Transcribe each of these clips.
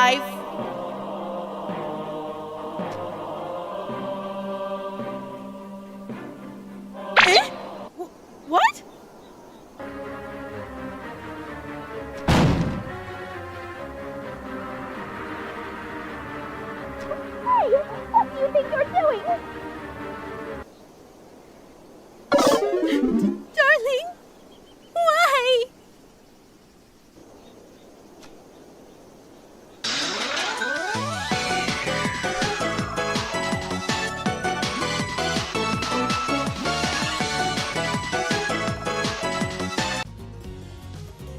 life. Eh? What? Hey, what do you think you're doing? Darling, why?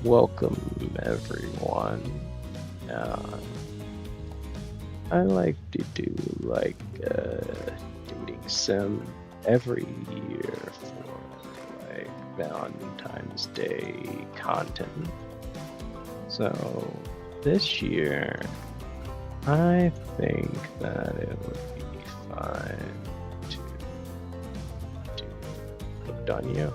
Welcome everyone. I like to do dating sim every year for like Valentine's Day content. So this year, I think that it would be fun to do Hooked on You.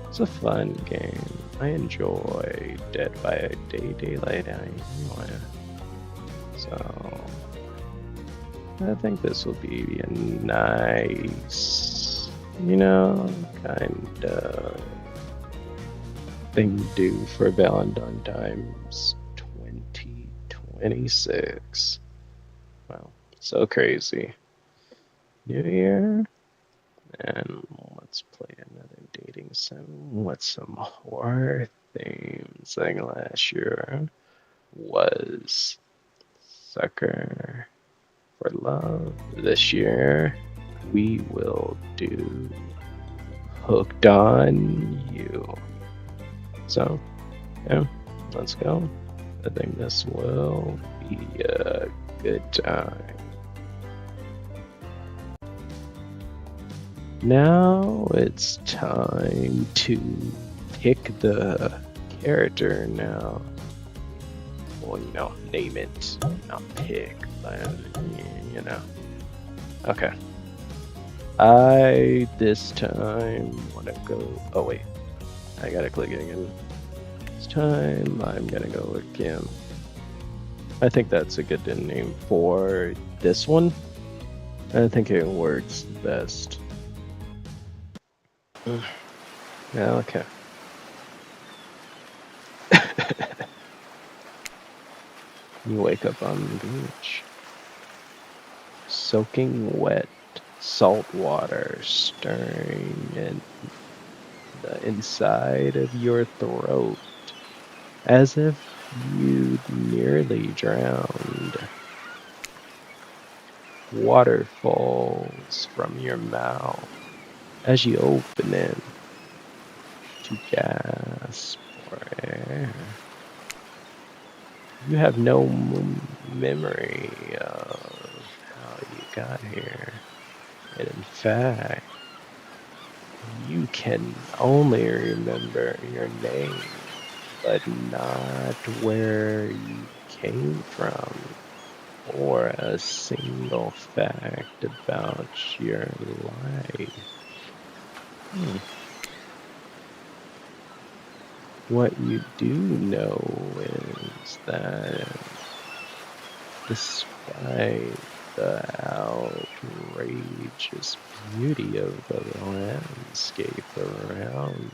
It's a fun game. I enjoy Dead by Daylight anyway. So I think this will be a nice, kind of thing to do for Valentine's 2026. Wow, so crazy. New Year, and let's play another dating sim. What's some horror themes? Like last year was Sucker for Love. This year we will do Hooked on You. So, yeah, let's go. I think this will be a good time. Now it's time to pick the character now. Well, name it, not pick, but, Okay. This time, want to go, oh wait, I gotta click it again. This time, I'm gonna go with Kim. I think that's a good name for this one. I think it works best. Yeah, okay. You wake up on the beach. Soaking wet, salt water stirring in the inside of your throat, as if you'd nearly drowned. Water falls from your mouth as you open it to gasp for air. You have no memory of how you got here. And in fact, you can only remember your name, but not where you came from, or a single fact about your life. What you do know is that despite the outrageous beauty of the landscape around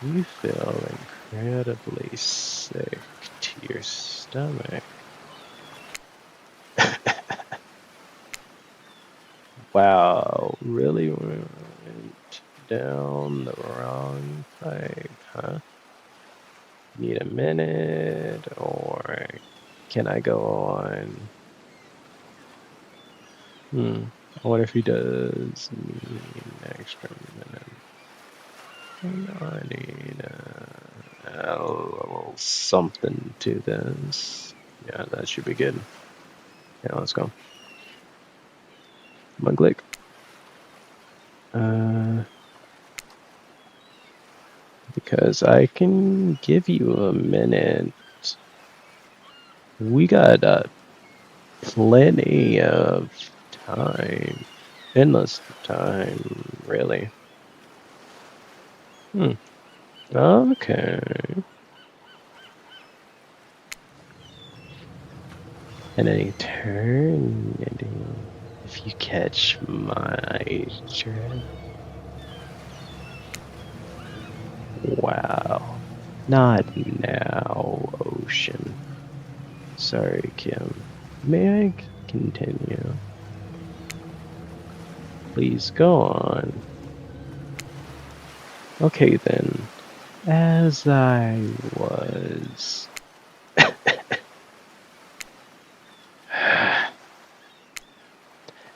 you feel incredibly sick to your stomach. Wow, really went down the wrong pipe, huh? Need a minute, or can I go on? I wonder if he does need an extra minute. I need a little something to this. Yeah, that should be good. Yeah, let's go. Come on, click. Because I can give you a minute. We got plenty of time. Endless time, really. Okay. an eternity. If you catch my drift. Wow. Not now, ocean. Sorry, Kim. May I continue? Please go on. Okay then. As I was...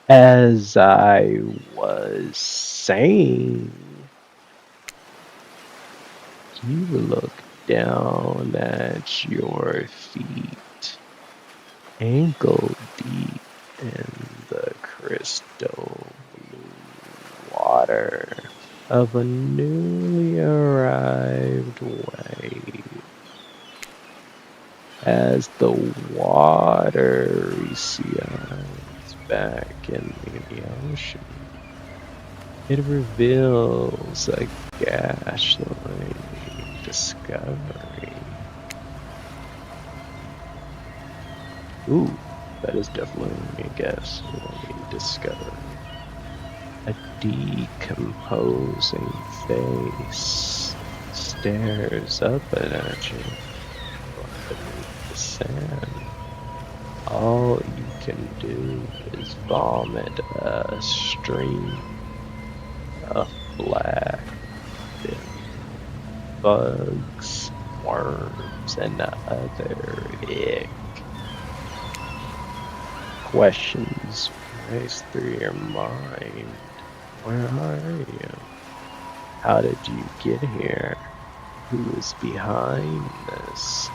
As I was saying, you look down at your feet, ankle deep in the crystal blue water of a newly arrived wave. As the water recedes back in the ocean, it reveals a ghastly discovery. Ooh, that is definitely a ghastly discovery. A decomposing face stares up at you beneath the sand. All you can do is vomit a stream of black bugs, worms, and other ick. Questions race through your mind. Where are you? How did you get here? Who is behind this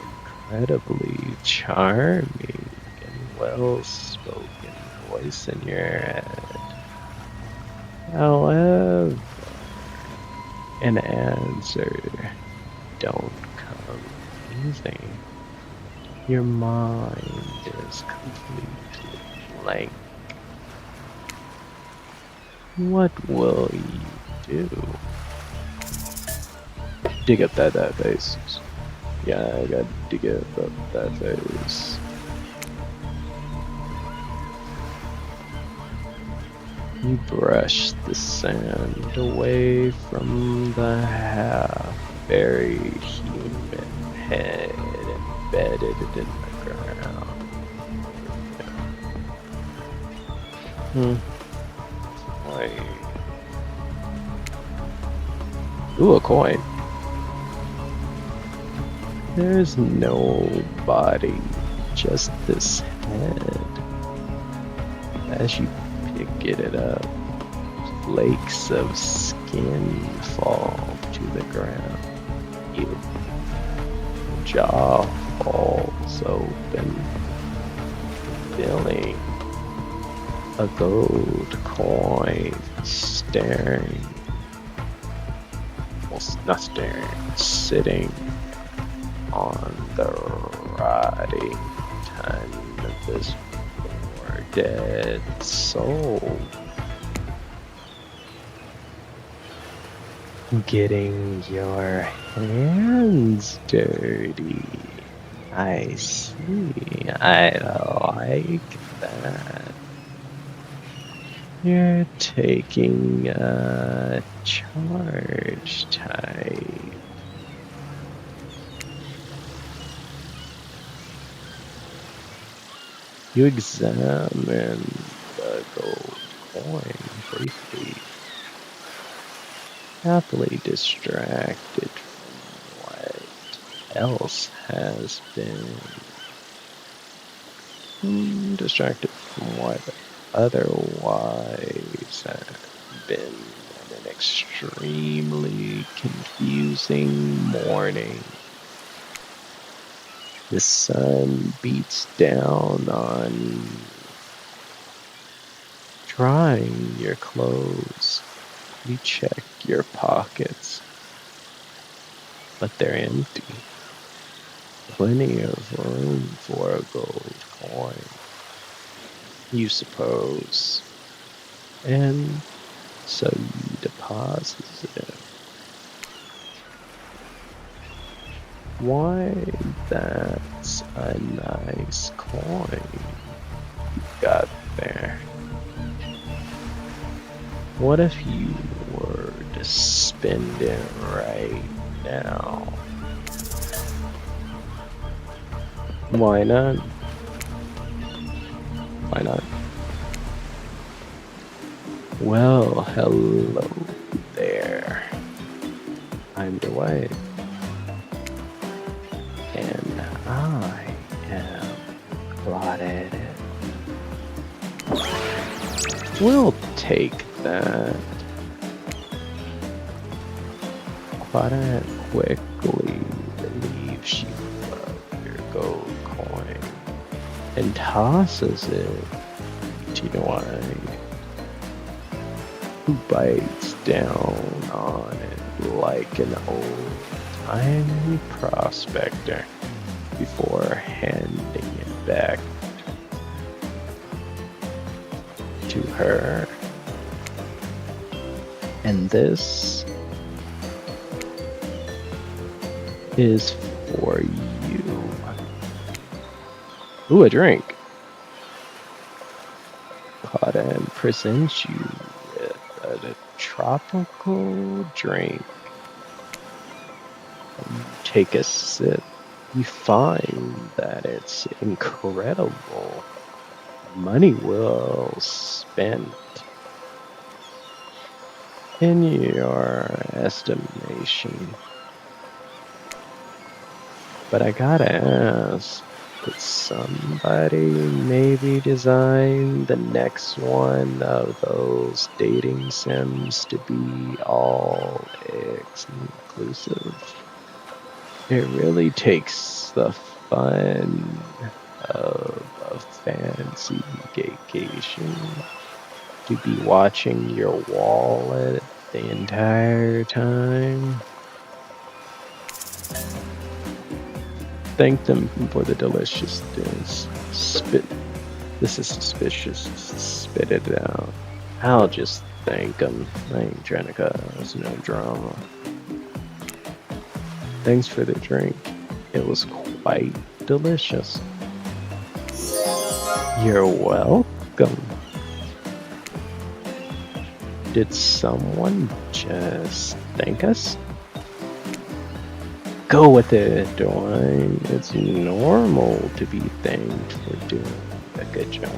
incredibly charming and well-spoken voice in your head? However, an answer don't come easy. Your mind is completely blank. What will you do? Dig up that face. Yeah, I gotta dig up that face. You brush the sand away from the half-buried human head embedded in the ground. Wait. Ooh, a coin. There's no body, just this head. As you pick it up, flakes of skin fall to the ground. Your jaw falls open, revealing a gold coin staring, well, not staring, sitting on the rotting tongue of this poor dead soul. Getting your hands dirty. I see. I like that. You're taking a charge type. You examine the gold coin briefly, happily distracted from what else has been. Distracted from what otherwise had been an extremely confusing morning. The sun beats down on drying your clothes. You check your pockets, but they're empty. Plenty of room for a gold coin, you suppose. And so you deposit it. Why, that's a nice coin you got there. What if you were to spend it right now? Why not? Why not? Well, hello there. I'm your wife. And I am Claudette. We'll take that. Claudette quickly relieves you of your gold coin and tosses it to your wife, who bites down on it like an old-timey prospector before handing it back to her. And this is for you. Ooh, a drink. Claudette presents you with a tropical drink. You take a sip. You find that it's incredible. Money well spent. In your estimation. But I gotta ask, did somebody maybe design the next one of those dating sims to be all exclusive? It really takes the fun of a fancy vacation to be watching your wallet the entire time. Thank them for the delicious spit. This is suspicious. Spit it out. I'll just thank them. I ain't trying to cause no drama. Thanks for the drink. It was quite delicious. You're welcome. Did someone just thank us? Go with it, Dwayne. It's normal to be thanked for doing a good job.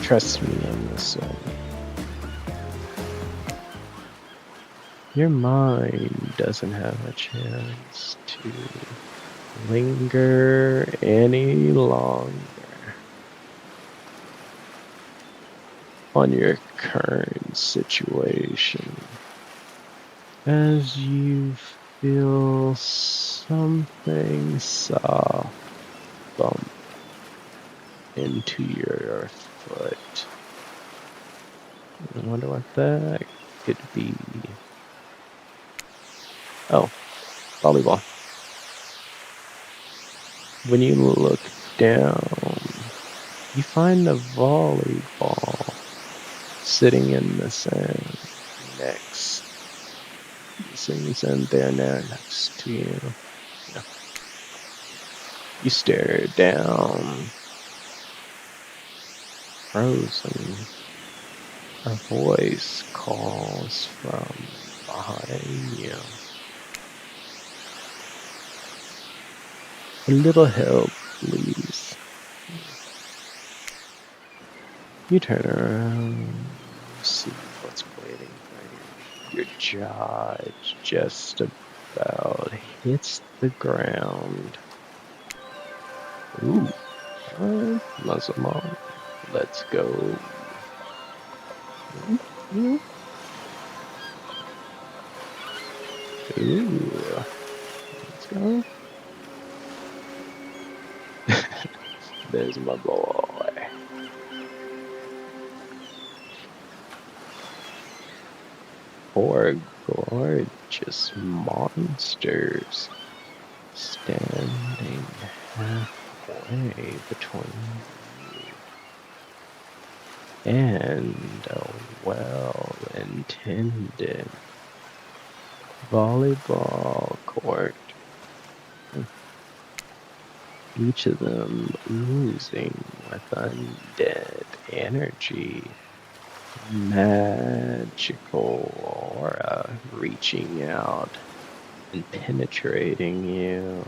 Trust me on this one. Your mind doesn't have a chance to linger any longer on your current situation as you feel something soft bump into your foot. I wonder what that could be. Oh, volleyball. When you look down, you find the volleyball sitting in the sand there next to you. Yeah. You stare down, frozen. A voice calls from behind you. A little help, please. You turn around, see what's waiting for you. Your jaw just about hits the ground. Ooh, alright, muscle mom. Let's go. Ooh, let's go. There's my boy. Four gorgeous monsters standing halfway between you and a well-intended volleyball court. each of them oozing with undead energy, magical aura reaching out and penetrating you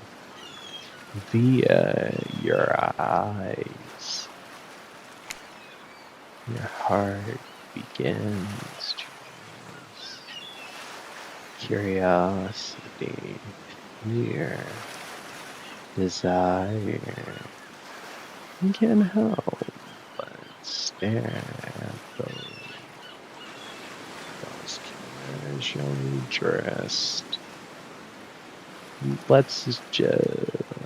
via your eyes. Your heart begins to race. Curiosity, fear, desire. You can't help but stare at those casually dressed.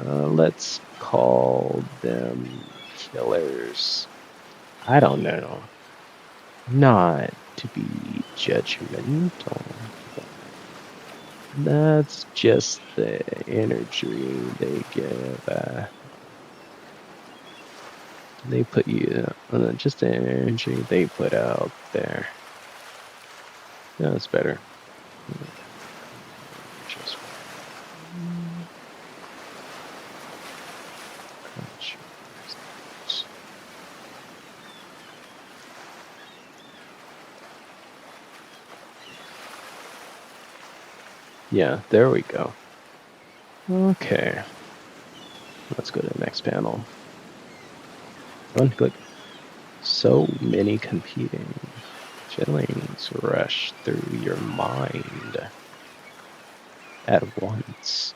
Let's call them killers. I don't know. Not to be judgmental, but that's just the energy they give. They put you, just the energy they put out there. Yeah, it's better. Just yeah, there we go. Okay. Let's go to the next panel. One click. So many competing feelings rush through your mind at once.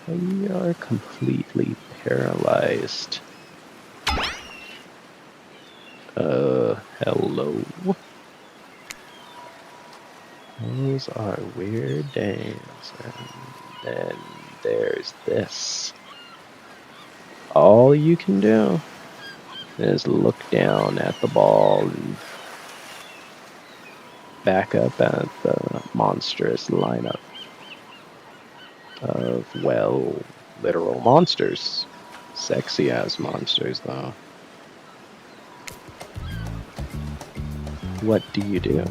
And you are completely paralyzed. Hello? Those are weird days, and then there's this. All you can do is look down at the ball and back up at the monstrous lineup of, well, literal monsters. Sexy ass monsters, though. What do you do?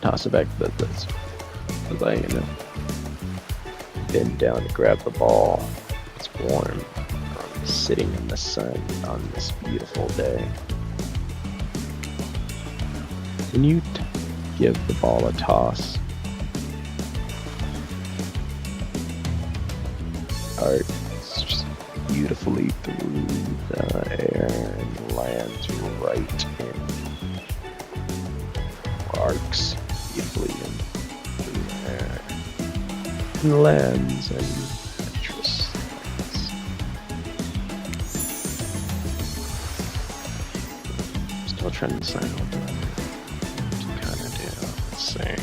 Toss it back to this. As I, bend down to grab the ball. It's warm. I'm sitting in the sun on this beautiful day. When you give the ball a toss, darts just beautifully through the air and lands right in. Arcs beautifully in through the air. And lands and interest. Still trying to decide what to kind of do. Let's see.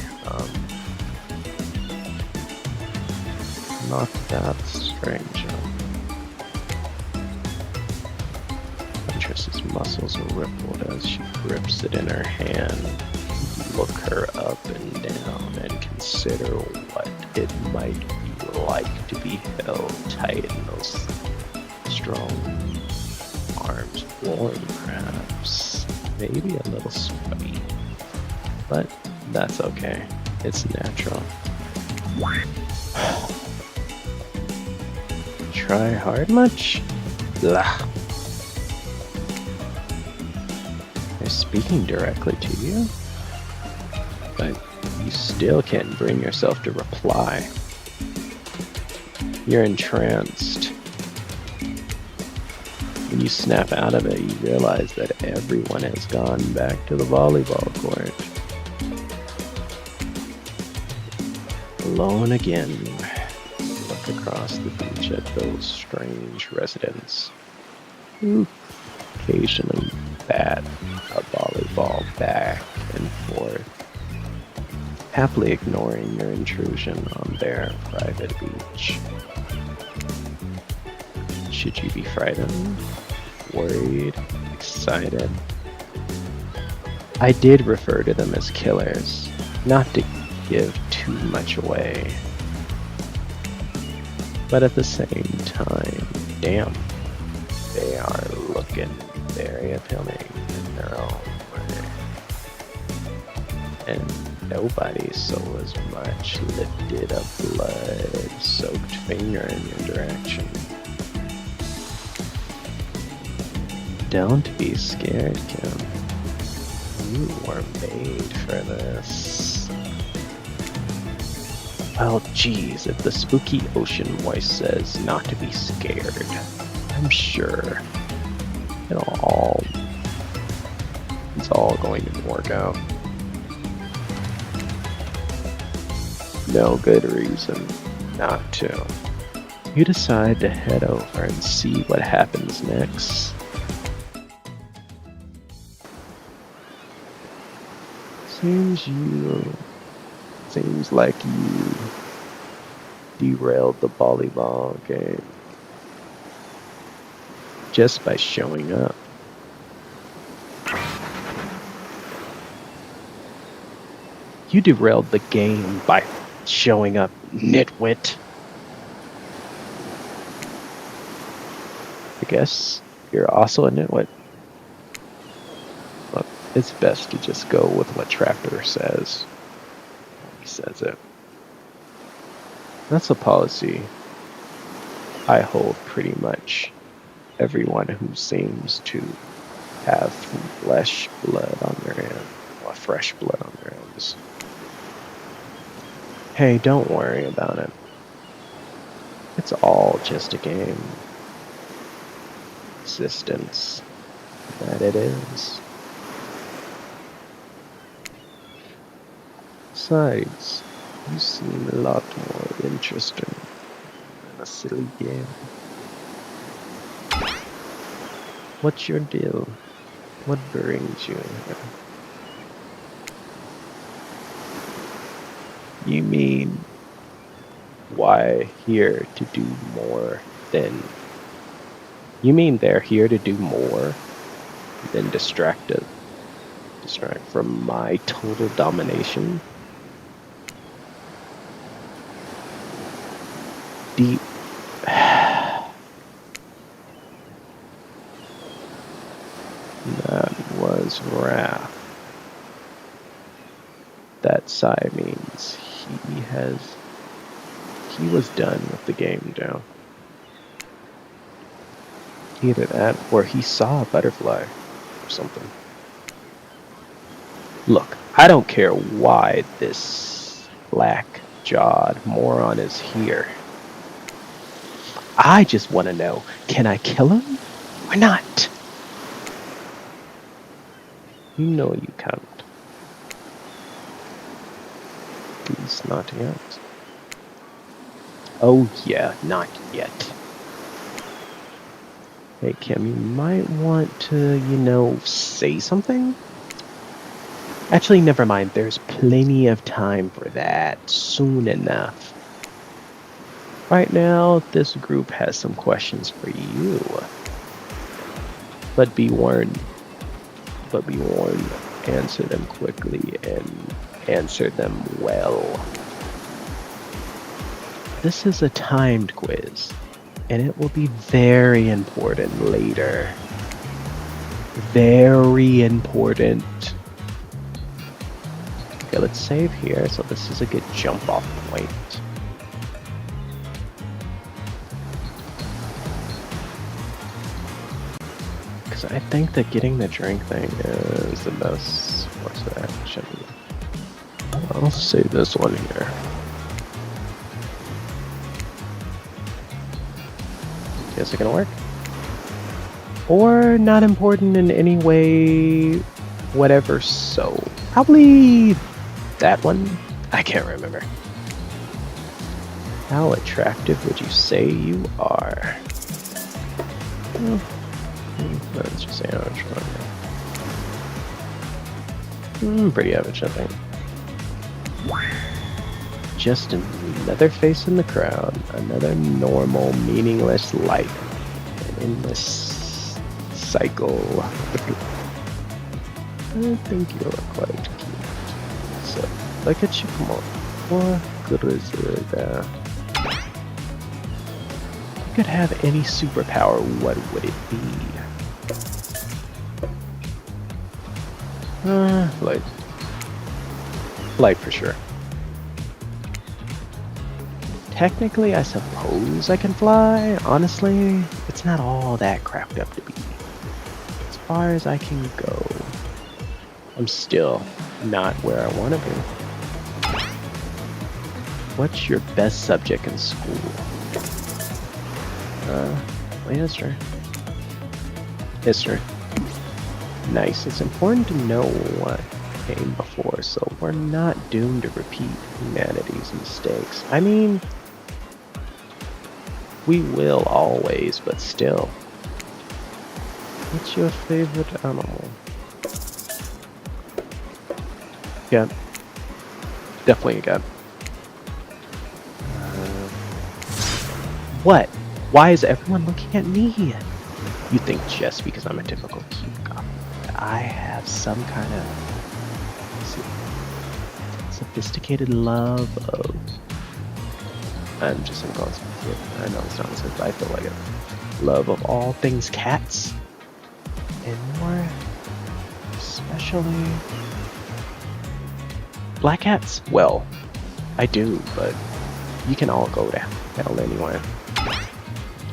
Not that strange. Interest's muscles are rippled as she grips it in her hand. Look her up and down and consider what it might be like to be held tight in those strong arms, warm perhaps, maybe a little sweaty, but that's okay. It's natural. Try hard much? Blah. They're speaking directly to you, but you still can't bring yourself to reply. You're entranced. When you snap out of it, you realize that everyone has gone back to the volleyball court. Alone again, look across the beach at those strange residents who occasionally bat a volleyball back and forth, happily ignoring your intrusion on their private beach. Should you be frightened, worried, excited? I did refer to them as killers, not to give too much away. But at the same time, damn, they are looking very appealing in their own way. And Nobody so as much lifted a blood-soaked finger in your direction. Don't be scared, Kim. You were made for this. Well, geez, if the spooky ocean voice says not to be scared, I'm sure it's all going to work out. No good reason not to. You decide to head over and see what happens next. Seems like you derailed the volleyball game just by showing up. You derailed the game by showing up, nitwit. I guess you're also a nitwit. Look, it's best to just go with what Trapper says. He says it. That's a policy I hold pretty much everyone who seems to have fresh blood on their hands. Hey, don't worry about it. It's all just a game. Existence. That it is. Besides, you seem a lot more interesting than a silly game. What's your deal? What brings you here? You mean, why here to do more than... You mean they're here to do more than distract from my total domination? Deep... That was wrath. That sigh means he was done with the game now. Either that or he saw a butterfly or something. Look, I don't care why this black-jawed moron is here. I just want to know, can I kill him or not? You know you can't. At least not yet. Oh yeah, not yet. Hey Kim, you might want to, say something? Actually, never mind. There's plenty of time for that. Soon enough. Right now, this group has some questions for you. But be warned. Answer them quickly and answer them well. This is a timed quiz, and it will be very important later. Very important. Okay, let's save here, so this is a good jump off point. Because I think that getting the drink thing is the best course of action. I'll save this one here. Is it gonna work? Or not important in any way, whatever, so probably that one? I can't remember. How attractive would you say you are? Let's just say average. Pretty average, I think. Just another face in the crowd, another normal, meaningless life, an endless cycle. I think you look quite cute. So, look at you, come on. What good is it? If you could have any superpower, what would it be? Light for sure. Technically, I suppose I can fly. Honestly, it's not all that cracked up to be. As far as I can go, I'm still not where I want to be. What's your best subject in school? History. History. Nice. It's important to know what came before, so we're not doomed to repeat humanity's mistakes. I mean, we will always, but still. What's your favorite animal? Yeah. Definitely a cat. What? Why is everyone looking at me? You think just because I'm a typical cute guy, I have some kind of sophisticated love of... I'm just gonna call it something. I know it's not so, but I feel like it. Love of all things cats. And more especially black cats. Well, I do, but you can all go to hell anyway.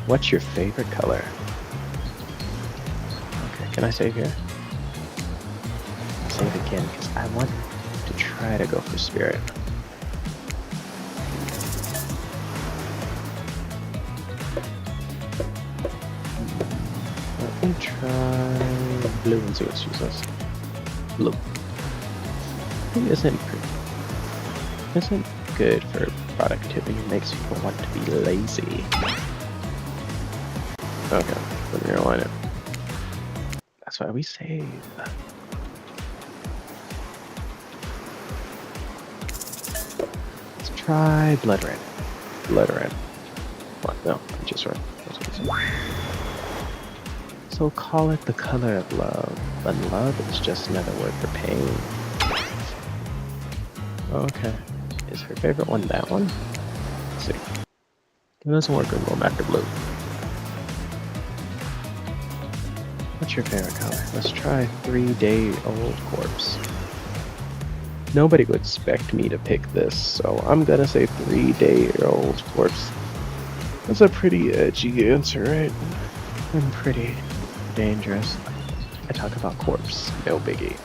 What's your favorite color? Okay, can I save here? Save again, because I want to try to go for spirit. Let me try blue and see what she says. Blue. Blue isn't good for productivity. It makes people want to be lazy. Okay, let me rewind it. That's why we save. Let's try blood red. Blood red. What? No, I'm just red. That's what it said. So call it the color of love, but love is just another word for pain. Okay. Is her favorite one that one? Let's see. It doesn't work, we'll go back to blue. What's your favorite color? Let's try 3-day-old corpse. Nobody would expect me to pick this, so I'm gonna say 3-day-old corpse. That's a pretty edgy answer, right? And pretty dangerous. I talk about corpse, no biggie.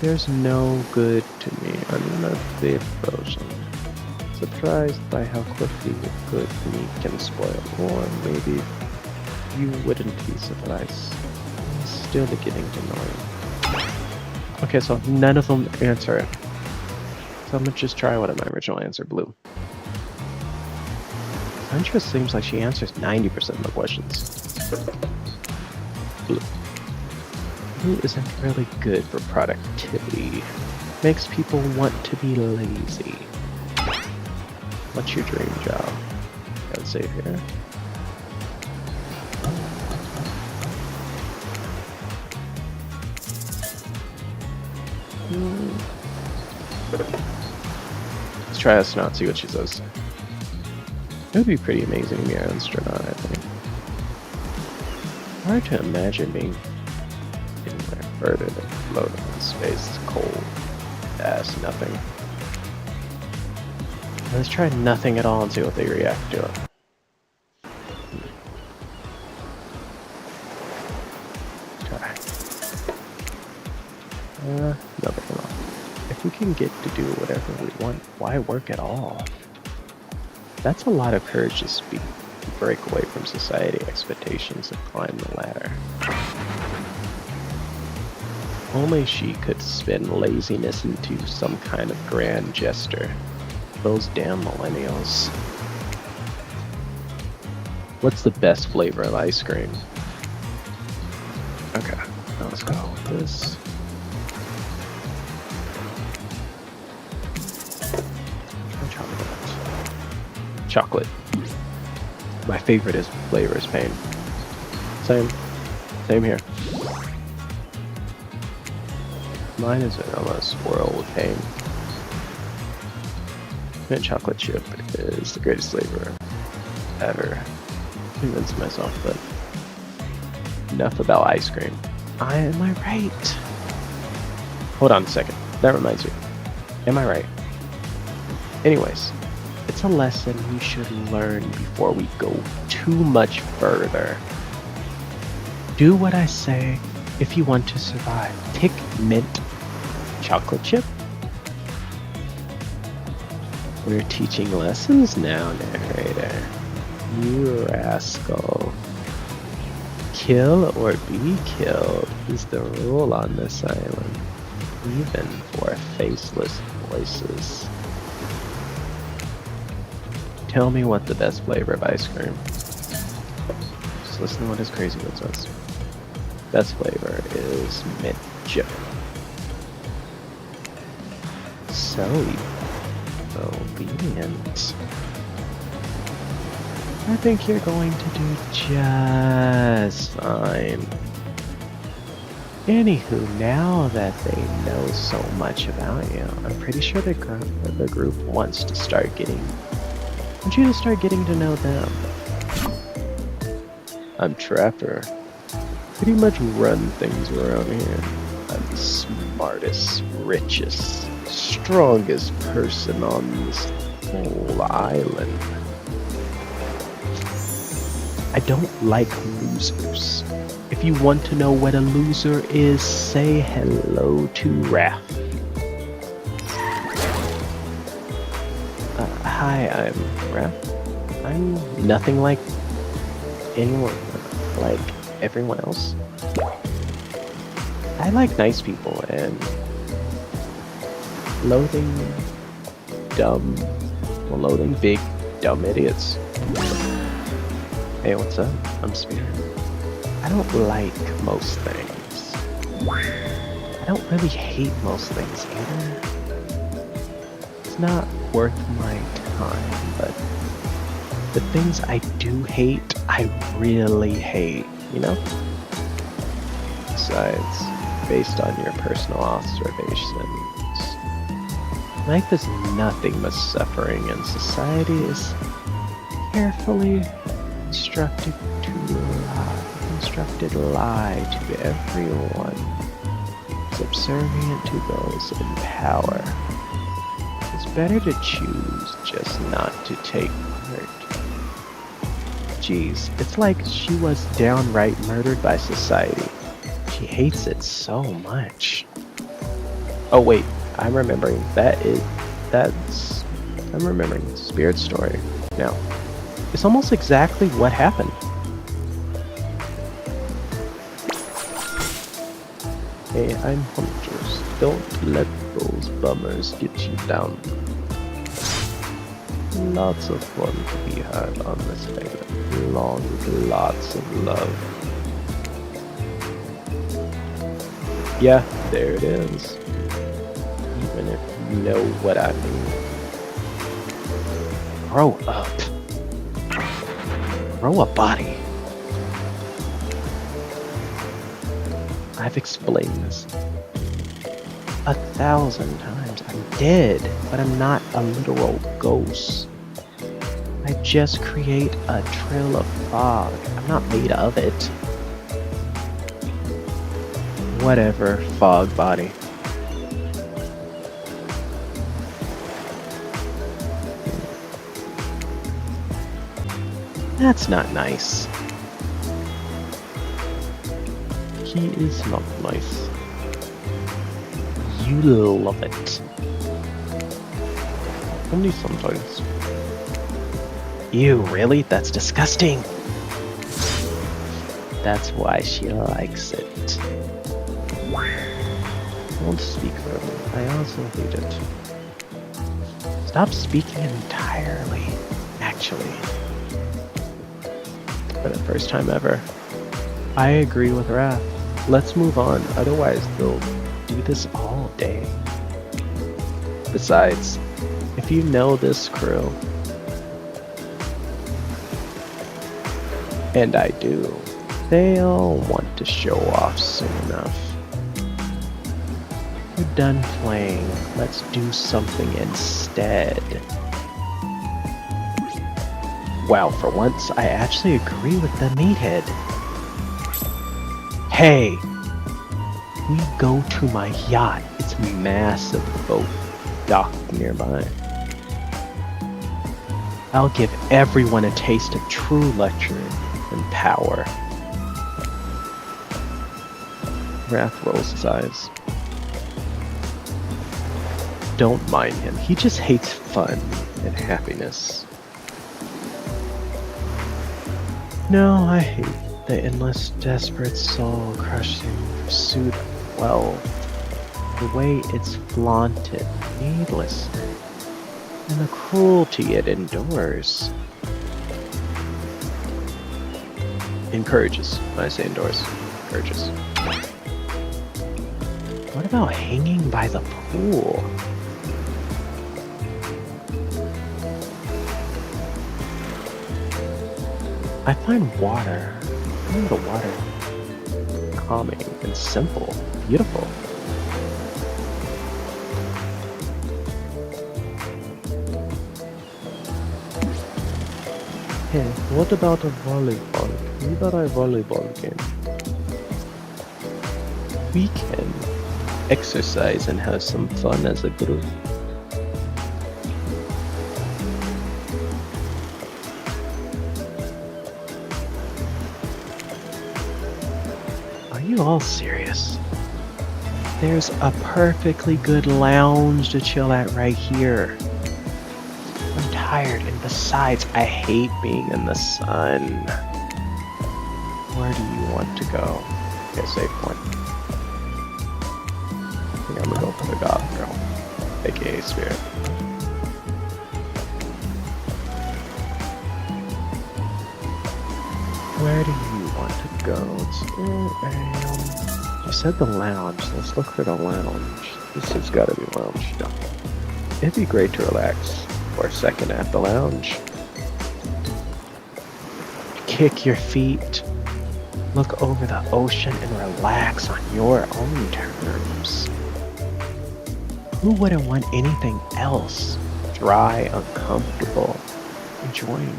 There's no good to me unless they're frozen. Surprised by how quickly good meat can spoil, or maybe you wouldn't be surprised. It's still beginning to annoy. Okay, so none of them answer it. So I'm gonna just try one of my original answer, blue. Huntress seems like she answers 90% of the questions. Blue. Blue isn't really good for productivity. Makes people want to be lazy. What's your dream job? Gotta save here. Let's try astronaut, see what she says. It would be pretty amazing to be an astronaut, I think. Hard to imagine being anywhere further than floating in space. It's cold. Ass nothing. Let's try nothing at all and see what they react to it. Try. Nothing at all. If we can get to do whatever we want, why work at all? That's a lot of courage to speak, to break away from society expectations and climb the ladder. Only she could spin laziness into some kind of grand gesture. Those damn millennials. What's the best flavor of ice cream? Okay, now let's go with this. Chocolate. My favorite flavor is pain. Same here. Mine is vanilla swirl with pain. Mint chocolate chip is the greatest flavor ever. Convince myself, but enough about ice cream. Am I right? Hold on a second. That reminds me. Am I right? Anyways, it's a lesson you should learn before we go too much further. Do what I say if you want to survive. Pick mint chocolate chip. We're teaching lessons now, narrator. You rascal. Kill or be killed is the rule on this island, even for faceless voices. Tell me what the best flavor of ice cream. Just listen to what his crazy one says. Best flavor is mint chip. So obedient. I think you're going to do just fine. Anywho, now that they know so much about you, I'm pretty sure the group wants to start getting... want you to start getting to know them. I'm Trapper. Pretty much run things around here. I'm the smartest, richest, strongest person on this whole island. I don't like losers. If you want to know what a loser is, say hello to Raph. Hi, I'm Raph. I'm nothing like anyone, like everyone else. I like nice people and loathing big, dumb idiots. Hey, what's up? I'm Spirit. I don't like most things. I don't really hate most things either. It's not worth my time, but the things I do hate, I really hate, you know? Besides, based on your personal observations, life is nothing but suffering, and society is carefully constructed lie to everyone. Subservient to those in power. It's better to choose just not to take part. Jeez, it's like she was downright murdered by society. She hates it so much. Oh wait, I'm remembering I'm remembering Spirit's story now. It's almost exactly what happened. Hey, I'm Hunters. Don't let those bummers get you down. Lots of fun to be had on this island, along with lots of love. Yeah, there it is. Even if you know what I mean. Grow up. Grow a body. I've explained this 1,000 times. I'm dead, but I'm not a literal ghost. I just create a trail of fog. I'm not made of it. Whatever, fog body. That's not nice. He is not nice. You love it. Only sometimes. Ew, really? That's disgusting. That's why she likes it. Don't speak for me. I also hate it. Stop speaking entirely, actually. For the first time ever. I agree with Raph. Let's move on, otherwise they'll do this all day. Besides, if you know this crew, and I do, they'll want to show off soon enough. We're done playing, let's do something instead. Wow, for once I actually agree with the meathead. Hey, we go to my yacht. It's a massive boat docked nearby. I'll give everyone a taste of true luxury and power. Wrath rolls his eyes. Don't mind him. He just hates fun and happiness. No, I hate the endless, desperate, soul-crushing pursuit of wealth. The way it's flaunted needlessly. And the cruelty it endures. Encourages. When I say endorse, encourages. What about hanging by the pool? I find the water calming and simple, beautiful. Hey, what about a volleyball? We got a volleyball game. We can exercise and have some fun as a group. Are you all serious? There's a perfectly good lounge to chill at right here. I'm tired, and besides, I hate being in the sun. Where do you want to go? Okay, save point. I think I'm gonna go for the goth girl, aka Spirit. Where do you want to go? You said the lounge. Let's look for the lounge. This has got to be lounge stuff. It'd be great to relax for a second at the lounge. Kick your feet. Look over the ocean and relax on your own terms. Who wouldn't want anything else? Dry, uncomfortable, enjoying.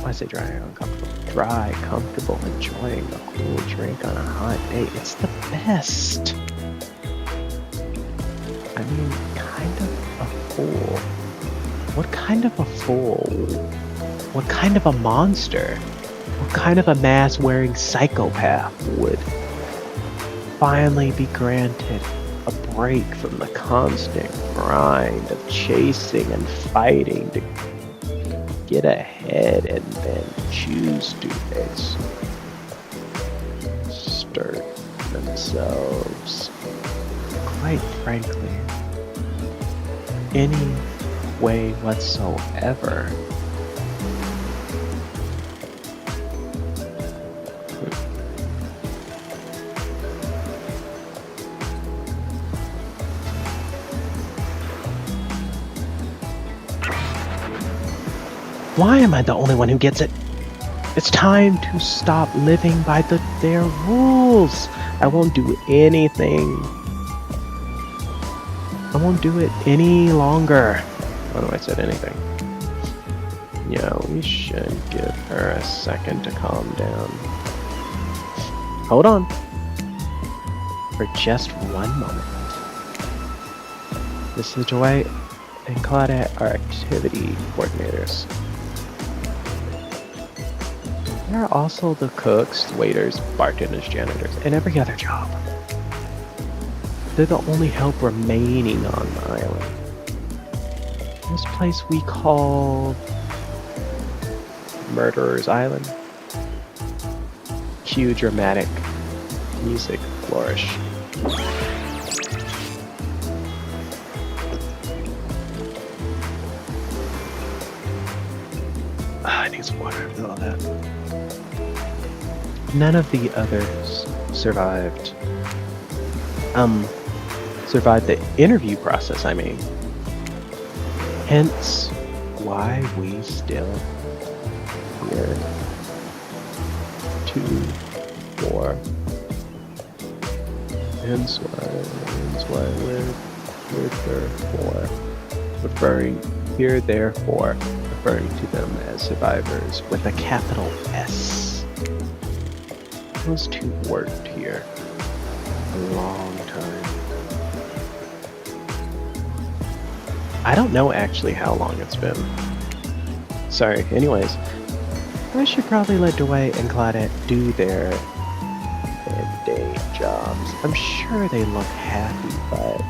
Why say dry or uncomfortable? Dry, comfortable, enjoying a cool drink on a hot day. It's the best. I mean, kind of a fool. What kind of a fool? What kind of a monster? What kind of a mask-wearing psychopath would finally be granted a break from the constant grind of chasing and fighting to get ahead and then choose to exert themselves, quite frankly, any way whatsoever? Why am I the only one who gets it? It's time to stop living by their rules. I won't do anything. I won't do it any longer. Why do I said anything? Yeah, we should give her a second to calm down. Hold on. For just one moment. Mrs. Joy and Claudette are activity coordinators. There are also the cooks, waiters, bartenders, janitors, and every other job. They're the only help remaining on the island. This place we call Murderer's Island. Cue dramatic music flourish. I need some water after all that. None of the others survived. Survived the interview process, I mean. Hence, why we still here. 2, 4. Hence why we're therefore referring here, therefore referring to them as survivors with a capital S. Those two worked here. long time. I don't know actually how long it's been. Sorry, anyways. I should probably let Dwight and Claudette do their day jobs. I'm sure they look happy, but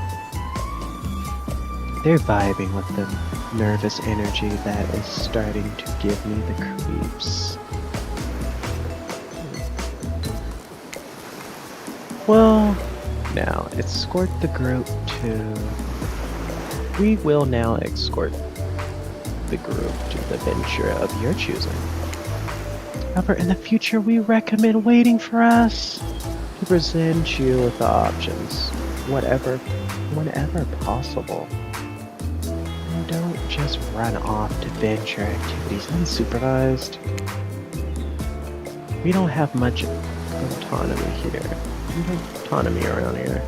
they're vibing with the nervous energy that is starting to give me the creeps. Well, now escort the group to... We will now escort the group to the venture of your choosing. However, in the future, we recommend waiting for us to present you with the options, whenever possible. And don't just run off to venture activities unsupervised. We don't have much autonomy here. We have autonomy around here.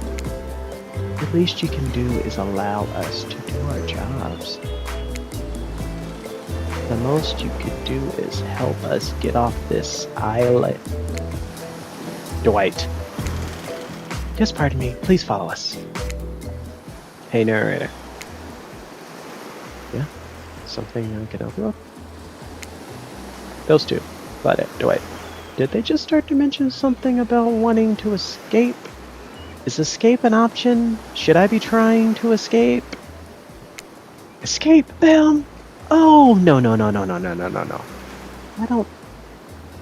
The least you can do is allow us to do our jobs. The most you could do is help us get off this island. Dwight. Just pardon me, please follow us. Hey narrator. Yeah? Something I can help you with? Those two. Claudette, Dwight. Did they just start to mention something about wanting to escape? Is escape an option? Should I be trying to escape? Escape them? Oh, no.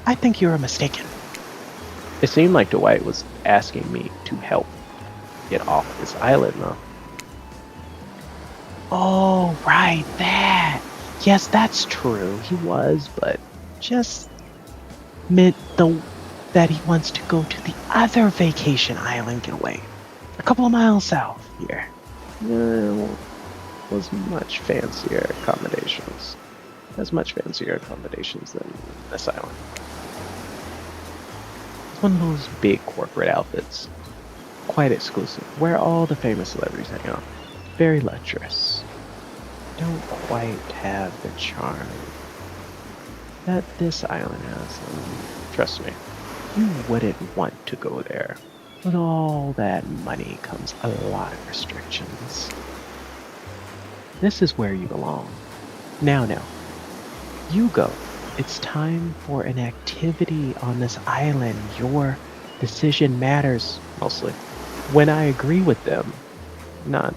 I think you're mistaken. It seemed like Dwight was asking me to help get off this island, though. Oh, right, that. Yes, that's true. He was, but just meant that he wants to go to the other vacation island getaway. A couple of miles south here. Was much fancier accommodations. Has much fancier accommodations than this island. It's one of those big corporate outfits. Quite exclusive, where all the famous celebrities hang out. Very luxurious. Don't quite have the charm that this island has. And trust me, you wouldn't want to go there. With all that money comes a lot of restrictions. This is where you belong. Now, you go. It's time for an activity on this island. Your decision matters, mostly. When I agree with them, not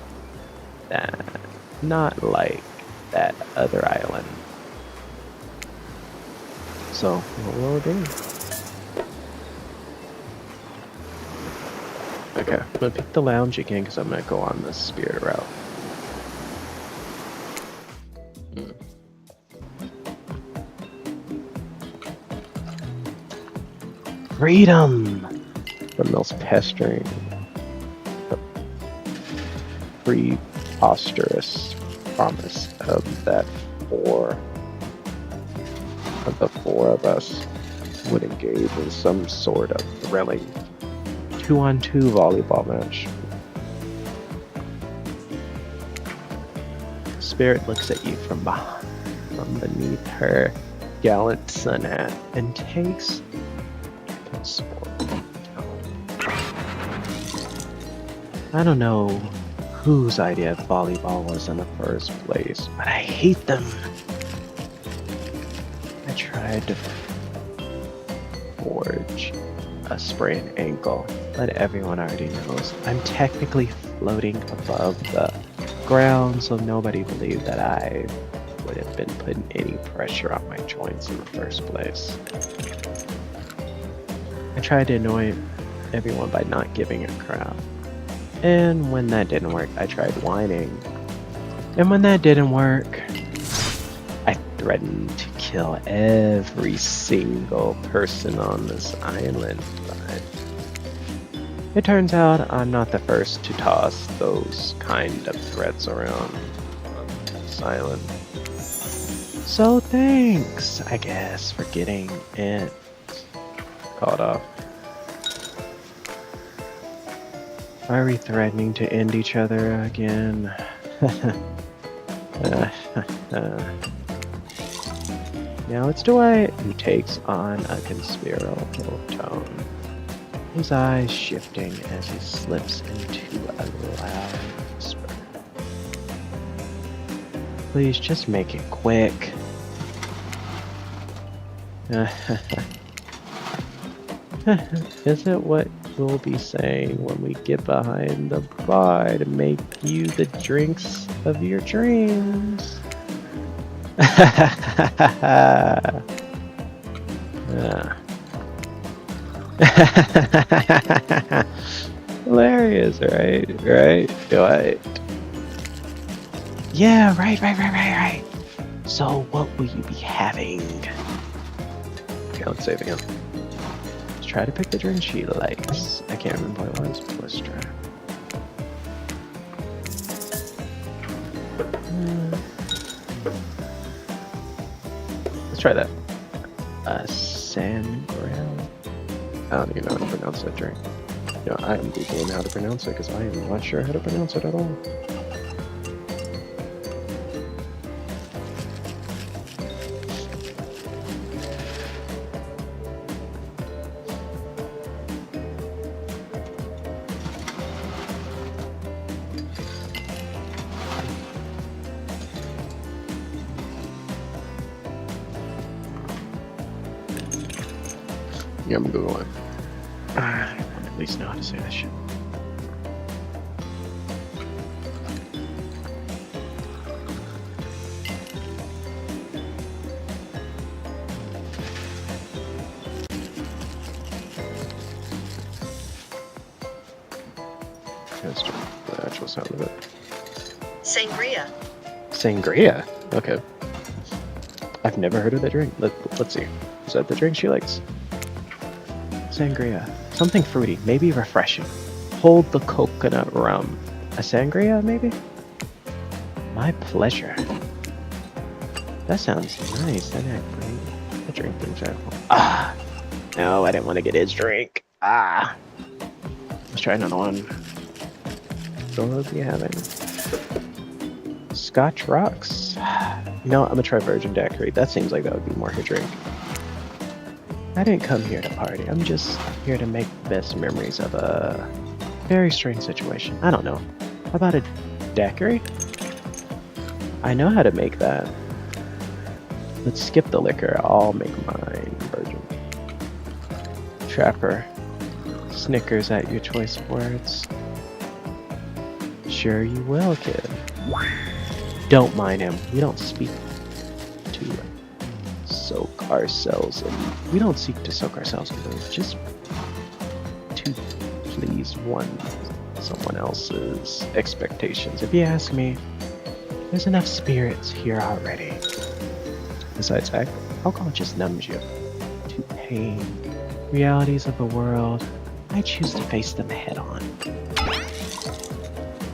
like that other island. So, what will it be? Okay, I'm gonna pick the lounge again because I'm gonna go on the spirit route. Freedom from those pestering, preposterous promise of the four of us would engage in some sort of thrilling 2-on-2 volleyball match. Spirit looks at you from beneath her gallant sun hat and takes sport. I don't know whose idea of volleyball was in the first place, but I hate them. I tried to forge a sprained ankle, but everyone already knows I'm technically floating above the ground, so nobody believed that I would have been putting any pressure on my joints in the first place. I tried to annoy everyone by not giving a crap. And when that didn't work, I tried whining. And when that didn't work, I threatened to kill every single person on this island. But it turns out I'm not the first to toss those kind of threats around on this island. So thanks, I guess, for getting it caught off. Are we threatening to end each other again? Now it's Dwight who takes on a conspiratorial tone. his eyes shifting as he slips into a loud whisper. Please just make it quick. Is it what we'll be saying when we get behind the bar to make you the drinks of your dreams? Hilarious, right? Yeah, right. So what will you be having? Okay, let's save again. Let's try to pick the drink she likes. I can't remember what it was, but let's try. Let's try that. Sangria. I don't even know how to pronounce that drink. You know, I am googling how to pronounce it because I am not sure how to pronounce it at all. Yeah, I'm googling. I want to at least know how to say that shit. Let's try the actual sound of it. Sangria. Sangria? Okay. I've never heard of that drink. Let's see. Is that the drink she likes? Sangria. Something fruity, maybe refreshing. Hold the coconut rum. A sangria, maybe? My pleasure. That sounds nice. That drink things out. Ah! No, I didn't want to get his drink. Ah! Let's try another one. What will we be having? Scotch rocks. You know, I'm gonna try virgin daiquiri. That seems like that would be more her drink. I didn't come here to party. I'm just here to make the best memories of a very strange situation. I don't know. How about a daiquiri? I know how to make that. Let's skip the liquor. I'll make mine virgin. Trapper. Snickers at your choice of words. Sure you will, kid. Don't mind him. We don't speak to soak ourselves in. We don't seek to soak ourselves in those. Just to please someone else's expectations. If you ask me, there's enough spirits here already. Besides, alcohol just numbs you to pain. Realities of the world, I choose to face them head on.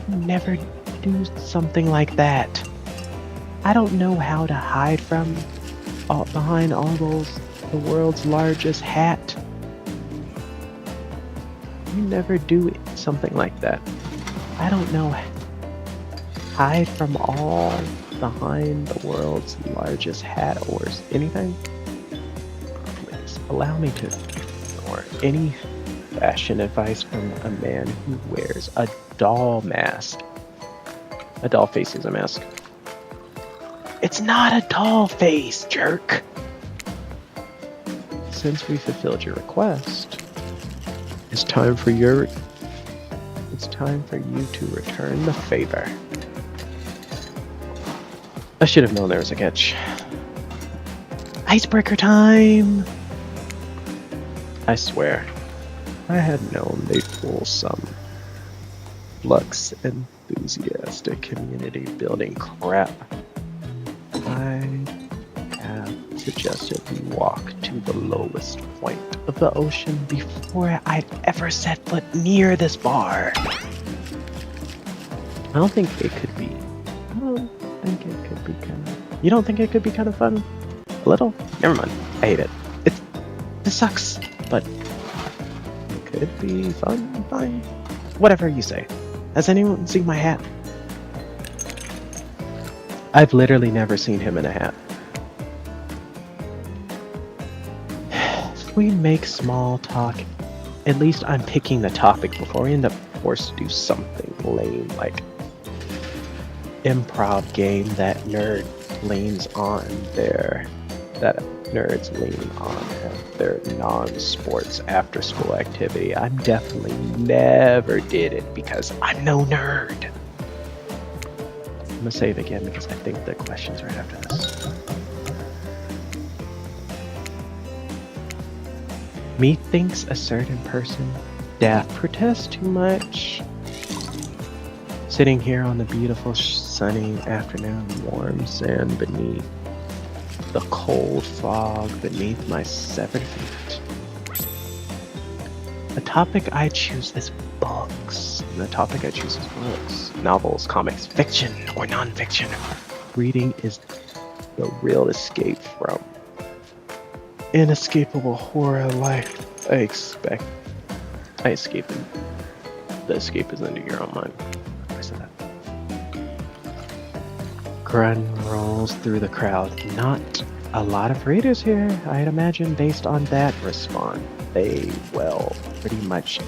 Never do something like that. I don't know how to hide from behind all those the world's largest hat. You never do something like that. I don't know. Hide from all behind the world's largest hat or anything. Please allow me to ignore any fashion advice from a man who wears a doll mask. A doll face is a mask. It's not a doll face, jerk! Since we fulfilled your request, it's time for you to return the favor. I should have known there was a catch. Icebreaker time! I swear, I had known they'd pull some flux enthusiastic community building crap. I have suggested we walk to the lowest point of the ocean before I'd ever set foot near this bar. I don't think it could be. I don't think it could be kind of. You don't think it could be kind of fun? A little? Never mind. I hate it. This sucks, but it could be fun. Fine. Whatever you say. Has anyone seen my hat? I've literally never seen him in a hat. We make small talk at least I'm picking the topic before we end up forced to do something lame like improv game that nerds lean on their non-sports after school activity. I definitely never did it because I'm no nerd. I'm gonna save again because I think the question's right after this. Methinks a certain person daft protest too much. Sitting here on the beautiful sunny afternoon, warm sand beneath the cold fog beneath my severed feet. The topic I choose is books. And the topic I choose is books. Novels, comics, fiction, or non-fiction. Reading is the real escape from inescapable horror life. The escape is under your own mind. I said that. Grunt rolls through the crowd. Not a lot of readers here, I'd imagine, based on that response. They, well, pretty much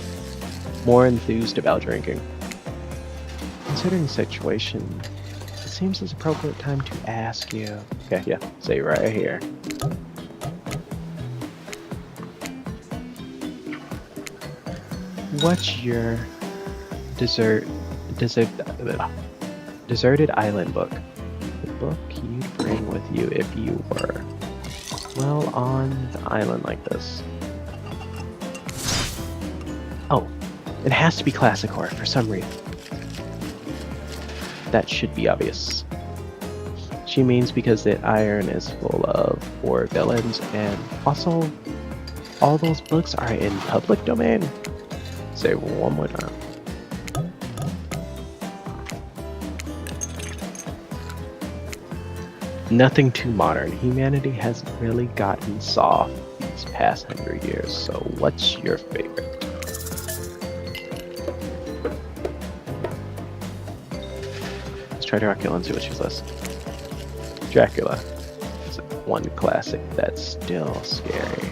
more enthused about drinking. Considering the situation, it seems it's appropriate time to ask you. Okay, yeah, say right here. What's your deserted island book? The book you'd bring with you if you were, well, on the island like this. Oh, it has to be classic horror for some reason. That should be obvious. She means because the iron is full of horror villains, and also all those books are in public domain. Say it one more time. Nothing too modern. Humanity has really gotten soft these past 100 years, so what's your favorite? Let's try Dracula and see what she says. Dracula is one classic that's still scary.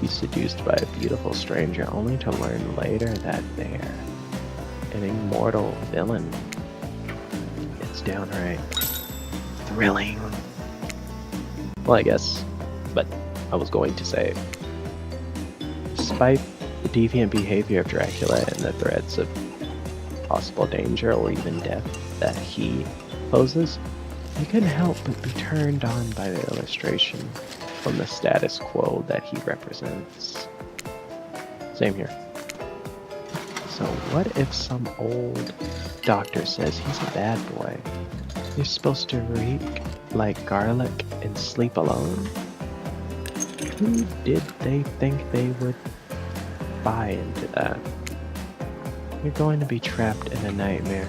Be seduced by a beautiful stranger only to learn later that they're an immortal villain. It's downright thrilling. Well, I guess, but I was going to say, despite the deviant behavior of Dracula and the threats of possible danger or even death that he poses, you couldn't help but be turned on by the illustration from the status quo that he represents. Same here. So what if some old doctor says he's a bad boy? You're supposed to reek like garlic and sleep alone? Who did they think they would buy into that? You're going to be trapped in a nightmare.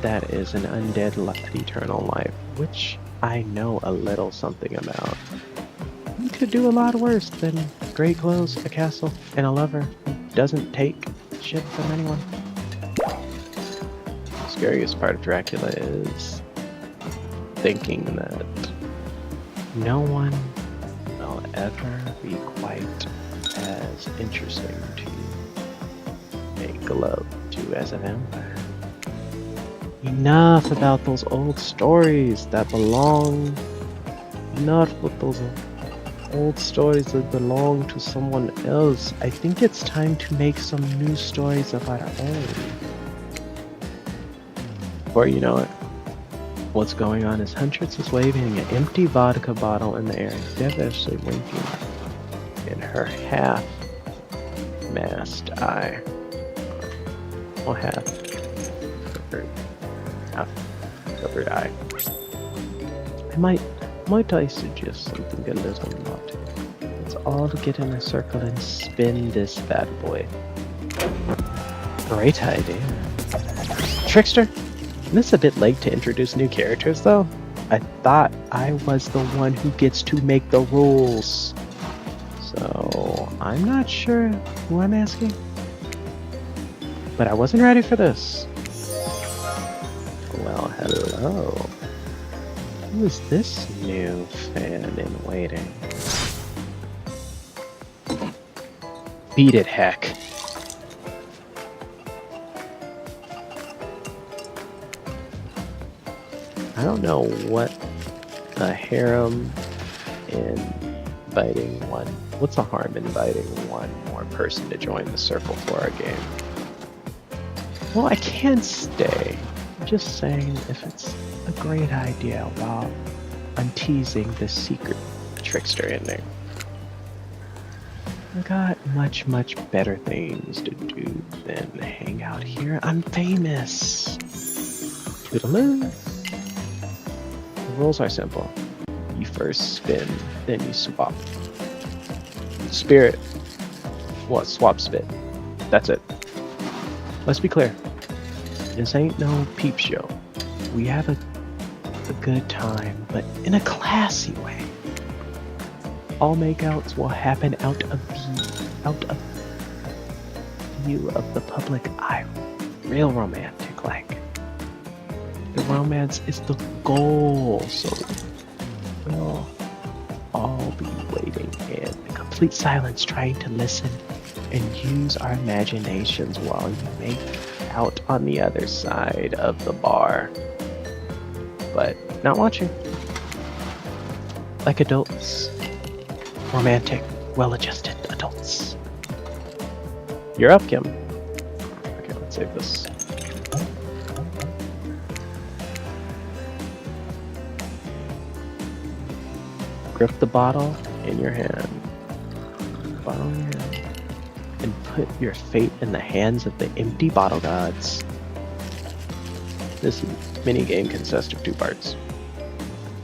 That is an undead eternal life, which I know a little something about. You could do a lot worse than great clothes, a castle, and a lover who doesn't take shit from anyone. The scariest part of Dracula is thinking that no one will ever be quite as interesting to make love to as a vampire. Enough about those old stories that belong. Enough with those old stories that belong to someone else. I think it's time to make some new stories of our own. Before you know it, what's going on is Huntress is waving an empty vodka bottle in the air, devilishly winking in her half-masked eye. Or half-covered eye. Might I suggest something a little naughty? Let's all get in a circle and spin this bad boy. Great idea. Trickster? This is a bit late to introduce new characters, though. I thought I was the one who gets to make the rules. So, I'm not sure who I'm asking. But I wasn't ready for this. Well, hello. Who is this new fan in waiting? Beat it, heck. I don't know what a harem in inviting one. What's the harm in inviting one more person to join the circle for our game? Well, I can stay. I'm just saying if it's a great idea while I'm teasing the secret trickster ending. I got much better things to do than hang out here. I'm famous. Toodaloo. The rules are simple. You first spin, then you swap. Spirit. Well, swap spit. That's it. Let's be clear. This ain't no peep show. We have a good time, but in a classy way. All makeouts will happen out of view of the public eye. Real romantic, like. The romance is the goal, so we'll all be waiting in complete silence, trying to listen and use our imaginations while you make out on the other side of the bar. But not watching. Like adults. Romantic, well-adjusted adults. You're up, Kim. Okay, let's save this. Grip the bottle in your hand. Bottle in your hand. And put your fate in the hands of the empty bottle gods. This mini-game consists of 2 parts.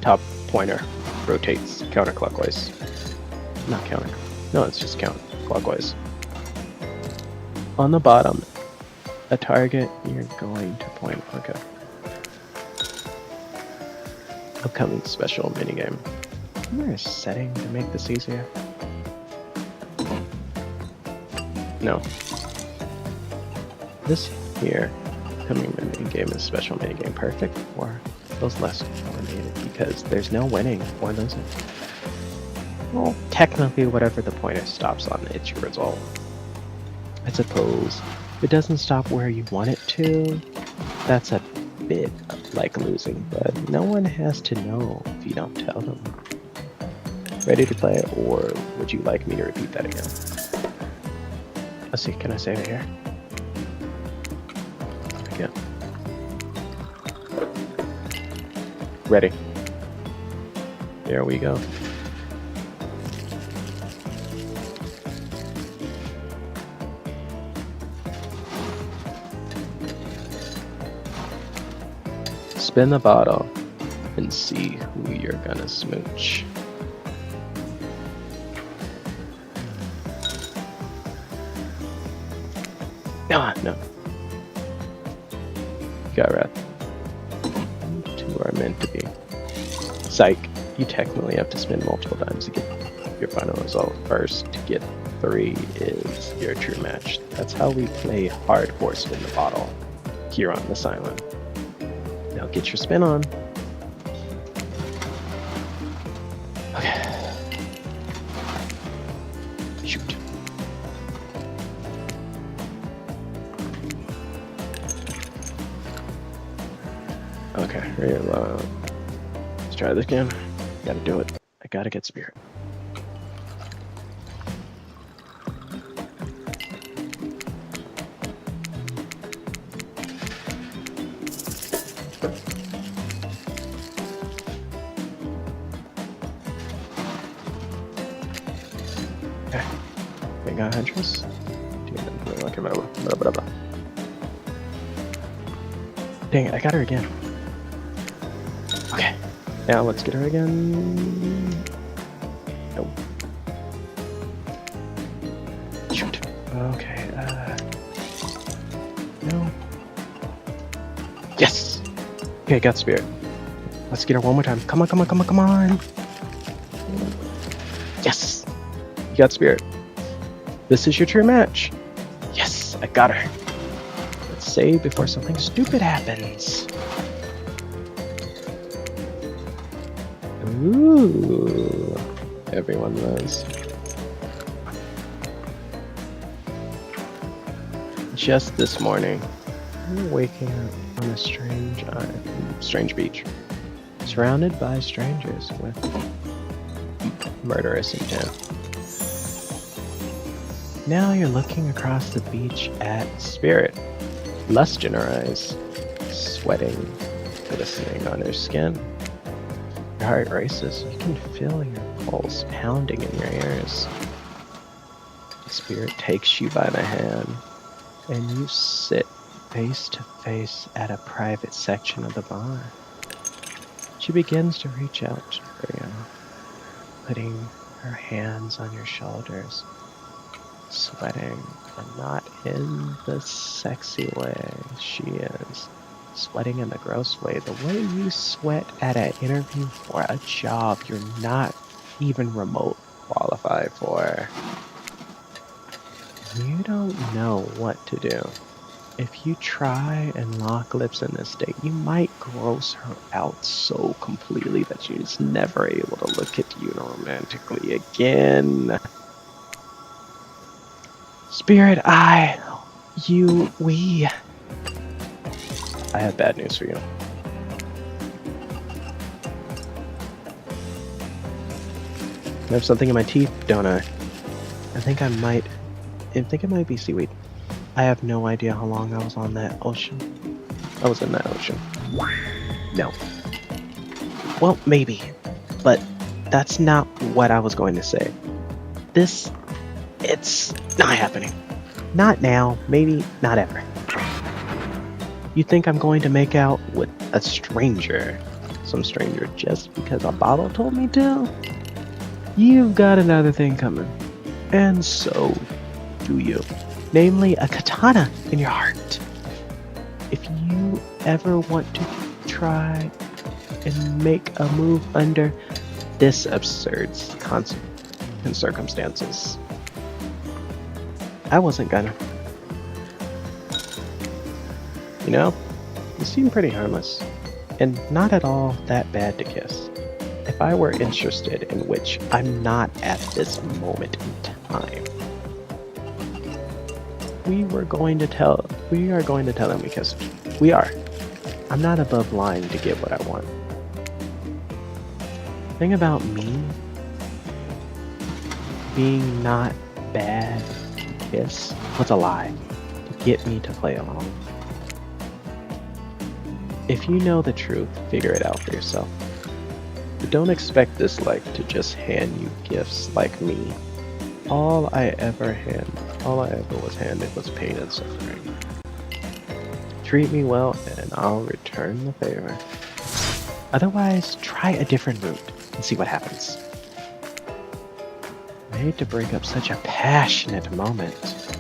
Top pointer rotates counterclockwise. Not counter. No, it's just counterclockwise. On the bottom, a target you're going to point. Okay. Upcoming special minigame. Is there a setting to make this easier? No. This here, upcoming minigame is special minigame, perfect for those less coordinated because there's no winning or losing. Well, technically, whatever the pointer stops on, it's your result. I suppose if it doesn't stop where you want it to, that's a bit like losing, but no one has to know if you don't tell them. Ready to play, or would you like me to repeat that again? Let's see, can I save it here? Yeah. Ready. There we go. Spin the bottle and see who you're gonna smooch. Ah, no. You got wrath. 2 are meant to be. Psych. You technically have to spin multiple times to get your final result. First to get 3 is your true match. That's how we play hardcore spin the bottle here on this island. Now get your spin on. Okay. Shoot. Okay, real. Let's try this again. Gotta do it. I gotta get spirit. Okay. Got Huntress. Dang it, I got her again. Okay. Now let's get her again. Nope. Shoot. Okay, no. Yes! Okay, got spirit. Let's get her one more time. Come on, come on, come on, come on! Yes! You got spirit. This is your true match. Yes, I got her. Let's save before something stupid happens. Ooh, everyone knows. just this morning, I'm waking up on a strange beach, surrounded by strangers with murderous intent. Now you're looking across the beach at Spirit, lust in her eyes, sweating, glistening on her skin. Your heart races. You can feel your pulse pounding in your ears. Spirit takes you by the hand, and you sit face to face at a private section of the bar. She begins to reach out to you, putting her hands on your shoulders, sweating, but not in the sexy way she is. Sweating in the gross way, the way you sweat at an interview for a job you're not even remote qualified for. You don't know what to do. If you try and lock lips in this state, you might gross her out so completely that she's never able to look at you romantically again. Spirit, we. I have bad news for you. I have something in my teeth, don't I? I think it might be seaweed. I have no idea how long I was on that ocean. I was in that ocean. No. Well, maybe. But that's not what I was going to say. It's not happening. Not now, maybe not ever. You think I'm going to make out with a stranger, some stranger, just because a bottle told me to? You've got another thing coming. And so do you. Namely, a katana in your heart. If you ever want to try and make a move under this absurd circumstances, I wasn't gonna. You know, you seem pretty harmless, and not at all that bad to kiss. If I were interested, in which I'm not at this moment in time, we are going to tell them we kissed. We are. I'm not above lying to get what I want. The thing about me being not bad to kiss was a lie to get me to play along. If you know the truth, figure it out for yourself. But don't expect this life to just hand you gifts like me. All I ever was handed was pain and suffering. Treat me well and I'll return the favor. Otherwise, try a different route and see what happens. I hate to break up such a passionate moment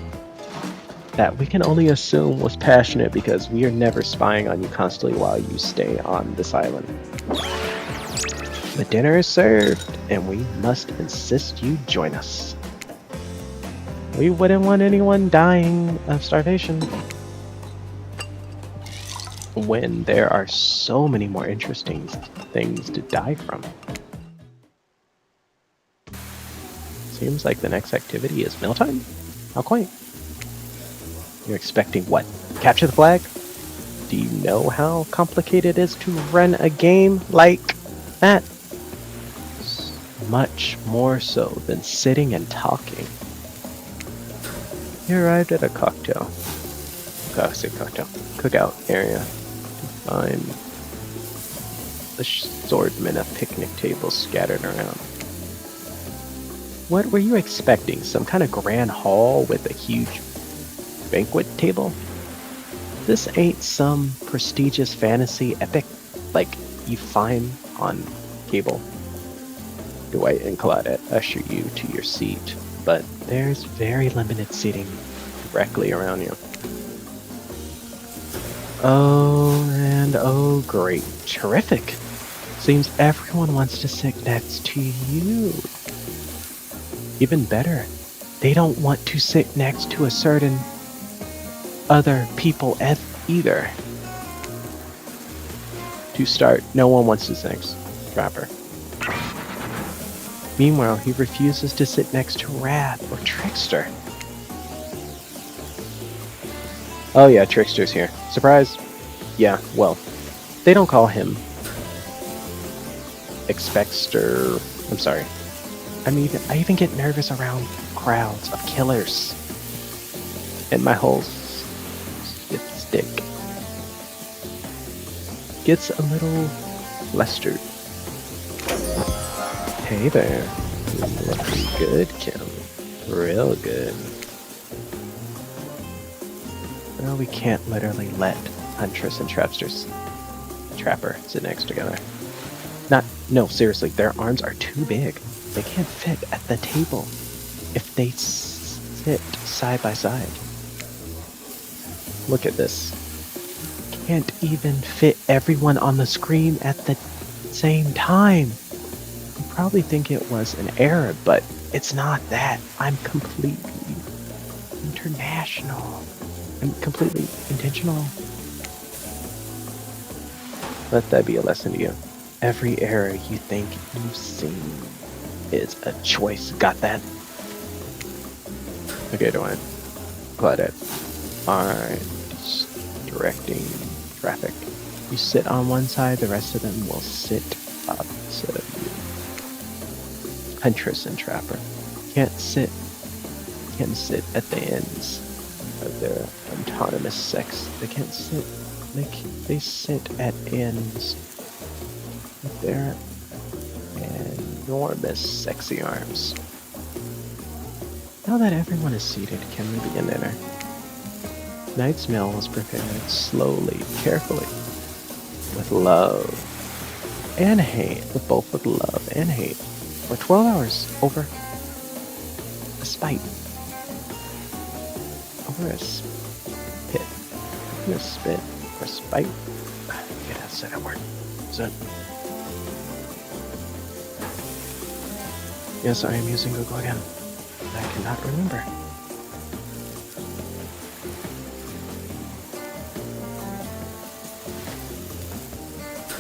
that we can only assume was passionate because we are never spying on you constantly while you stay on this island. But dinner is served, and we must insist you join us. We wouldn't want anyone dying of starvation when there are so many more interesting things to die from. Seems like the next activity is mealtime? How quaint. You're expecting what? Capture the flag? Do you know how complicated it is to run a game like that? Much more so than sitting and talking. You arrived at a cookout area to find the assortment of picnic tables scattered around. What were you expecting? Some kind of grand hall with a huge banquet table? This ain't some prestigious fantasy epic like you find on cable. Dwight and Claudette usher you to your seat, but there's very limited seating directly around you. Oh great. Terrific. Seems everyone wants to sit next to you. Even better, they don't want to sit next to a certain other people either. To start, no one wants to sit next to Trapper. Meanwhile, he refuses to sit next to Wrath or Trickster. Oh yeah, Trickster's here. Surprise! Yeah, well, they don't call him Expecster. I'm sorry. I even get nervous around crowds of killers. And my whole stick gets a little flustered. Hey there. Looking good, Kim. Real good. Well, we can't literally let Huntress and Trapper sit next together. No, seriously, their arms are too big. They can't fit at the table if they sit side by side. Look at this. Can't even fit everyone on the screen at the same time. You probably think it was an error, but it's not that. I'm completely international. I'm completely intentional. Let that be a lesson to you. Every error you think you've seen is a choice. Got that? Okay, Dwayne. Got it. Alright. Directing traffic. You sit on one side, the rest of them will sit opposite of you. Huntress and Trapper can't sit at the ends of their autonomous sex. They can't sit. They sit at ends with their enormous sexy arms. Now that everyone is seated, can we begin dinner? Tonight's meal was prepared slowly, carefully, with love and hate, with love and hate, for 12 hours over a spite. Over a spit. Over a spit. Or spite. Yeah, that's that word. So, yes, I am using Google again. I cannot remember.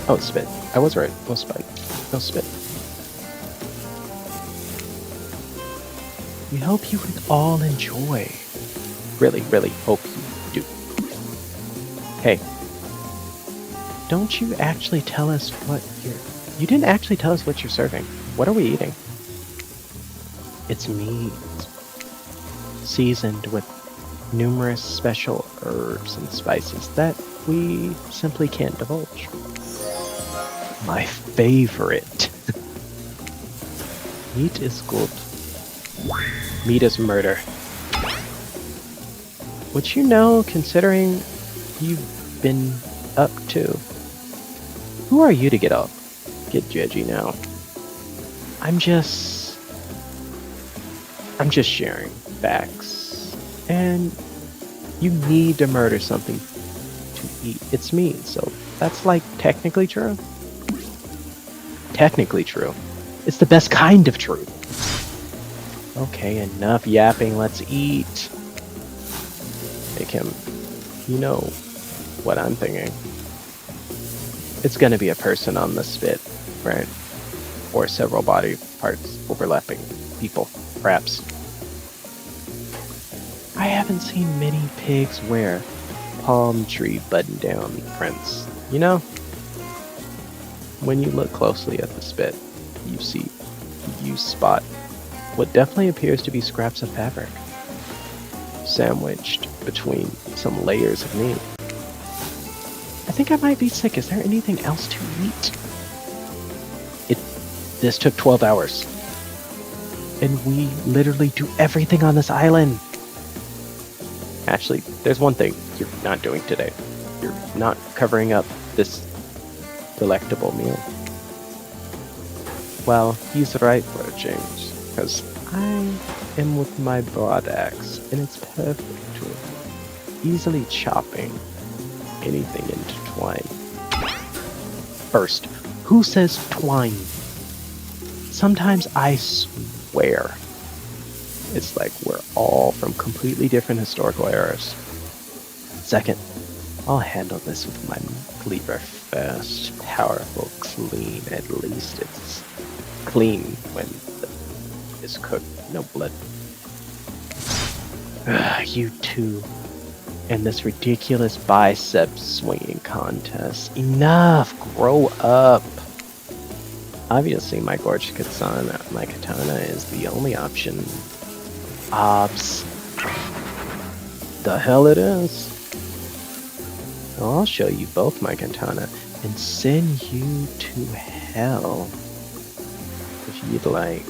Oh, spit. I was right. No spite. No spit. We hope you would all enjoy. Really, really hope you do. Hey. Don't you actually tell us what you didn't actually tell us what you're serving. What are we eating? It's meat. Seasoned with numerous special herbs and spices that we simply can't divulge. My favorite. Meat is good. Meat is murder. Which you know, considering you've been up to. Who are you to get judgy now? I'm just sharing facts. And you need to murder something to eat its meat, so that's like technically true. Technically true. It's the best kind of true. Okay, enough yapping, let's eat. Hey Kim, you know what I'm thinking. It's gonna be a person on the spit, right? Or several body parts overlapping people, perhaps. I haven't seen many pigs wear palm tree button-down prints. You know? When you look closely at the spit, you spot what definitely appears to be scraps of fabric, sandwiched between some layers of meat. I think I might be sick. Is there anything else to eat? This took 12 hours. And we literally do everything on this island. Actually, there's one thing you're not doing today. You're not covering up this delectable meal. Well, he's right for a change, because I am with my broad axe, and it's perfect for easily chopping anything into twine. First, who says twine? Sometimes I swear it's like we're all from completely different historical eras. Second, I'll handle this with my cleaver first. Powerful, clean. At least it's clean when it's cooked. No blood. You two and this ridiculous bicep swinging contest. Enough! Grow up! Obviously, my gorgeous katana, is the only option. Obs. The hell it is. I'll show you both my katana and send you to hell if you'd like.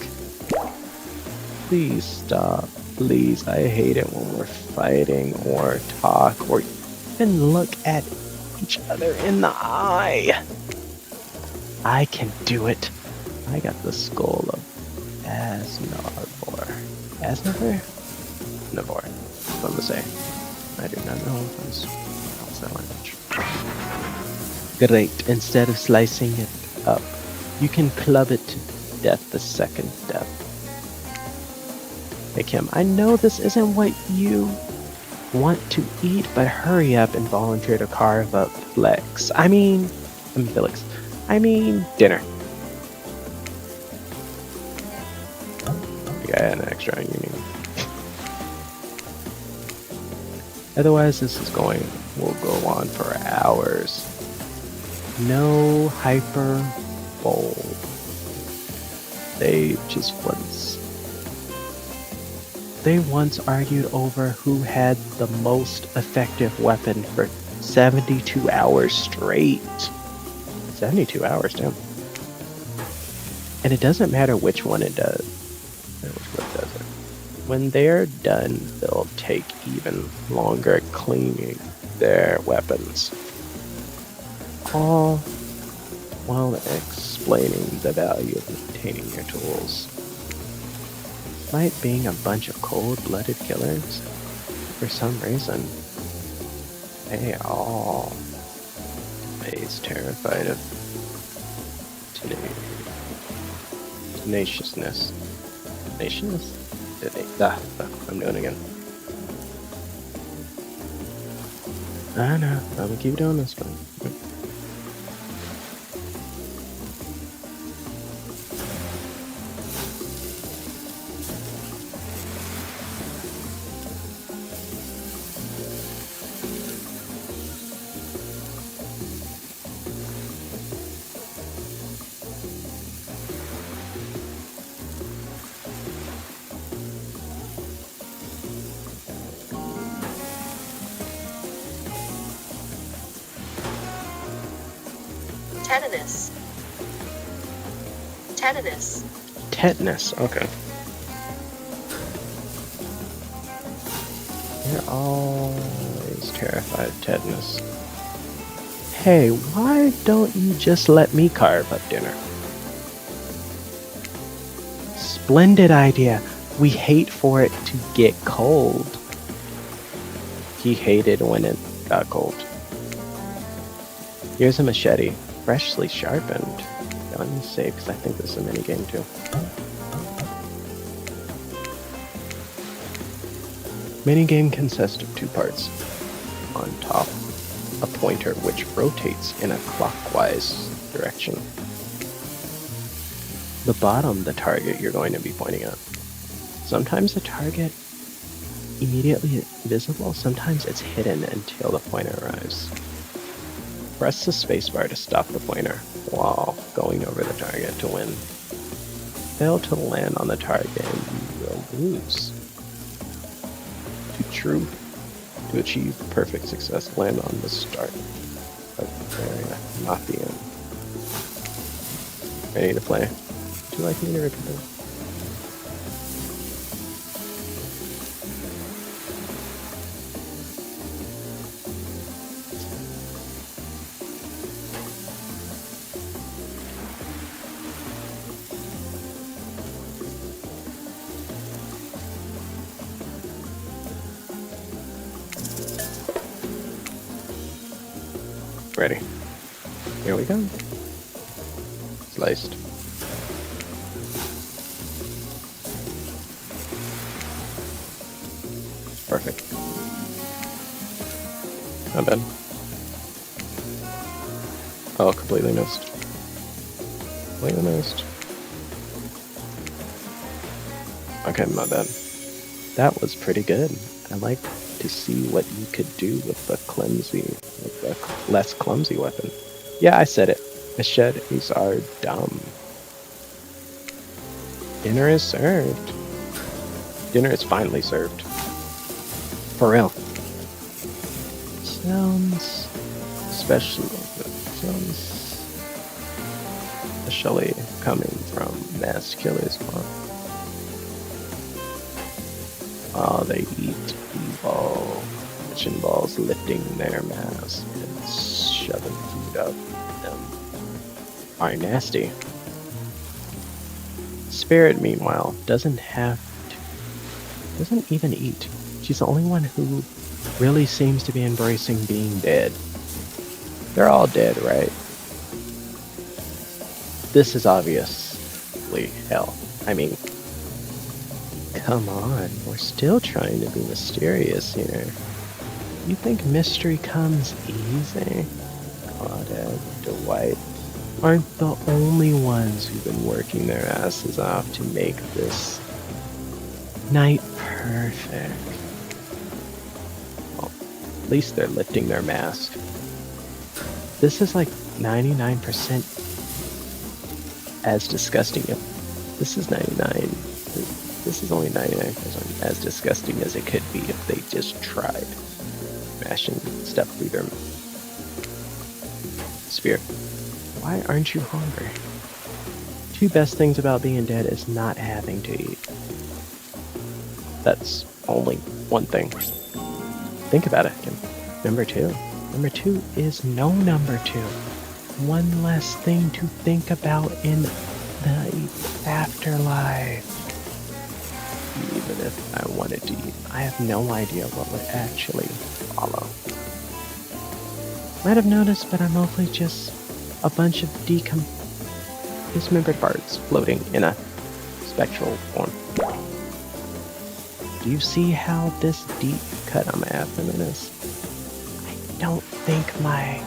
Please stop. Please, I hate it when we're fighting or talk or even look at each other in the eye. I can do it. I got the skull of Asnavor. Asnavor? Navor. That's what I'm to say. I do not know if how's that language. Great. Instead of slicing it up, you can club it to death the second step. Hey Kim, I know this isn't what you want to eat, but hurry up and volunteer to carve up Felix. I mean dinner. I got an extra onion. Otherwise, will go on for hours. No hyper bowl. They once argued over who had the most effective weapon for 72 hours straight. 72 hours, damn. And it doesn't matter which one it does. Which one does it. When they're done, they'll take even longer cleaning their weapons. All while explaining the value of maintaining your tools. Despite being a bunch of cold-blooded killers, for some reason, they all is terrified of tenaciousness. I'm doing it again. I know, I'm gonna keep doing this one. Tetanus, okay. You're always terrified of tetanus. Hey, why don't you just let me carve up dinner? Splendid idea. We hate for it to get cold. He hated when it got cold. Here's a machete, freshly sharpened. Let me save, because I think this is a minigame too. Minigame consists of two parts. On top, a pointer which rotates in a clockwise direction. The bottom, the target you're going to be pointing at. Sometimes the target immediately visible, sometimes it's hidden until the pointer arrives. Press the spacebar to stop the pointer while going over the target to win. Fail to land on the target and you will lose. To achieve perfect success, land on the start of the area, not the end. Ready to play? Would you like me to repeat that? Ready. Here we go. Sliced. Perfect. Not bad. Oh, completely missed. Completely missed. Okay, not bad. That was pretty good. I like to see what you could do with a less clumsy weapon. Yeah, I said it. Machetes are dumb. Dinner is served. Dinner is finally served. For real. Sounds especially coming from mass killers. While they eat ball, kitchen balls lifting their mask and shoving food up them are nasty. Spirit, meanwhile, doesn't even eat. She's the only one who really seems to be embracing being dead. They're all dead, right? This is obviously hell. I mean, come on, we're still trying to be mysterious here. You think mystery comes easy? Claudette, Dwight aren't the only ones who've been working their asses off to make this night perfect. Well, at least they're lifting their mask. This is like 99% as disgusting. This is 99. This is only 99% as disgusting as it could be if they just tried smashing stuff through their spirit. Why aren't you hungry? Two best things about being dead is not having to eat. That's only one thing. Think about it. Number two. Number two is no number two. One less thing to think about in the afterlife. Even if I wanted to eat, I have no idea what would actually follow. Might have noticed, but I'm mostly just a bunch of dismembered parts floating in a spectral form. Do you see how this deep cut on my abdomen is? I don't think my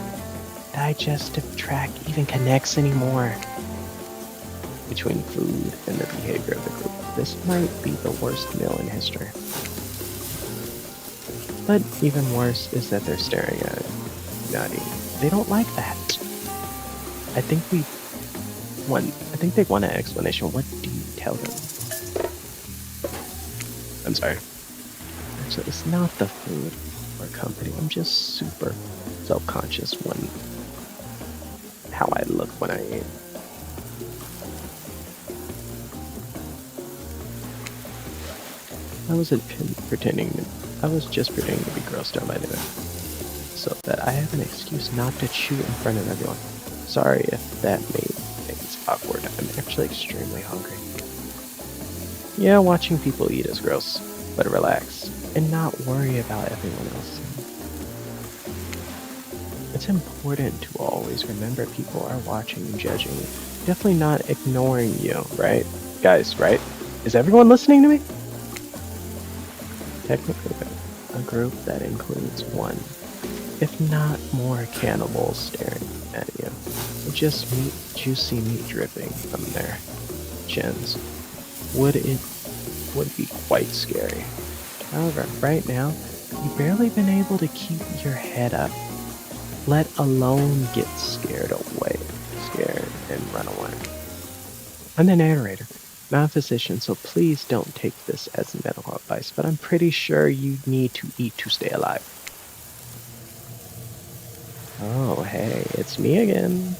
digestive tract even connects anymore. Between food and the behavior of the group, this might be the worst meal in history. But even worse is that they're staring at it, not eating. They don't like that. I think they want an explanation. What do you tell them? I'm sorry. Actually, it's not the food or company. I'm just super self-conscious how I look when I eat. I was just pretending to be grossed out by dinner, so that I have an excuse not to chew in front of everyone. Sorry if that made things awkward. I'm actually extremely hungry. Yeah, watching people eat is gross, but relax and not worry about everyone else. It's important to always remember people are watching and judging. Definitely not ignoring you, right? Guys, right? Is everyone listening to me? Technically, a group that includes one, if not more, cannibals staring at you, or just juicy meat dripping from their chins, would be quite scary. However, right now, you've barely been able to keep your head up, let alone get scared and run away. I'm the narrator, not a physician, so please don't take this as medical advice, but I'm pretty sure you need to eat to stay alive. Oh, hey, it's me again.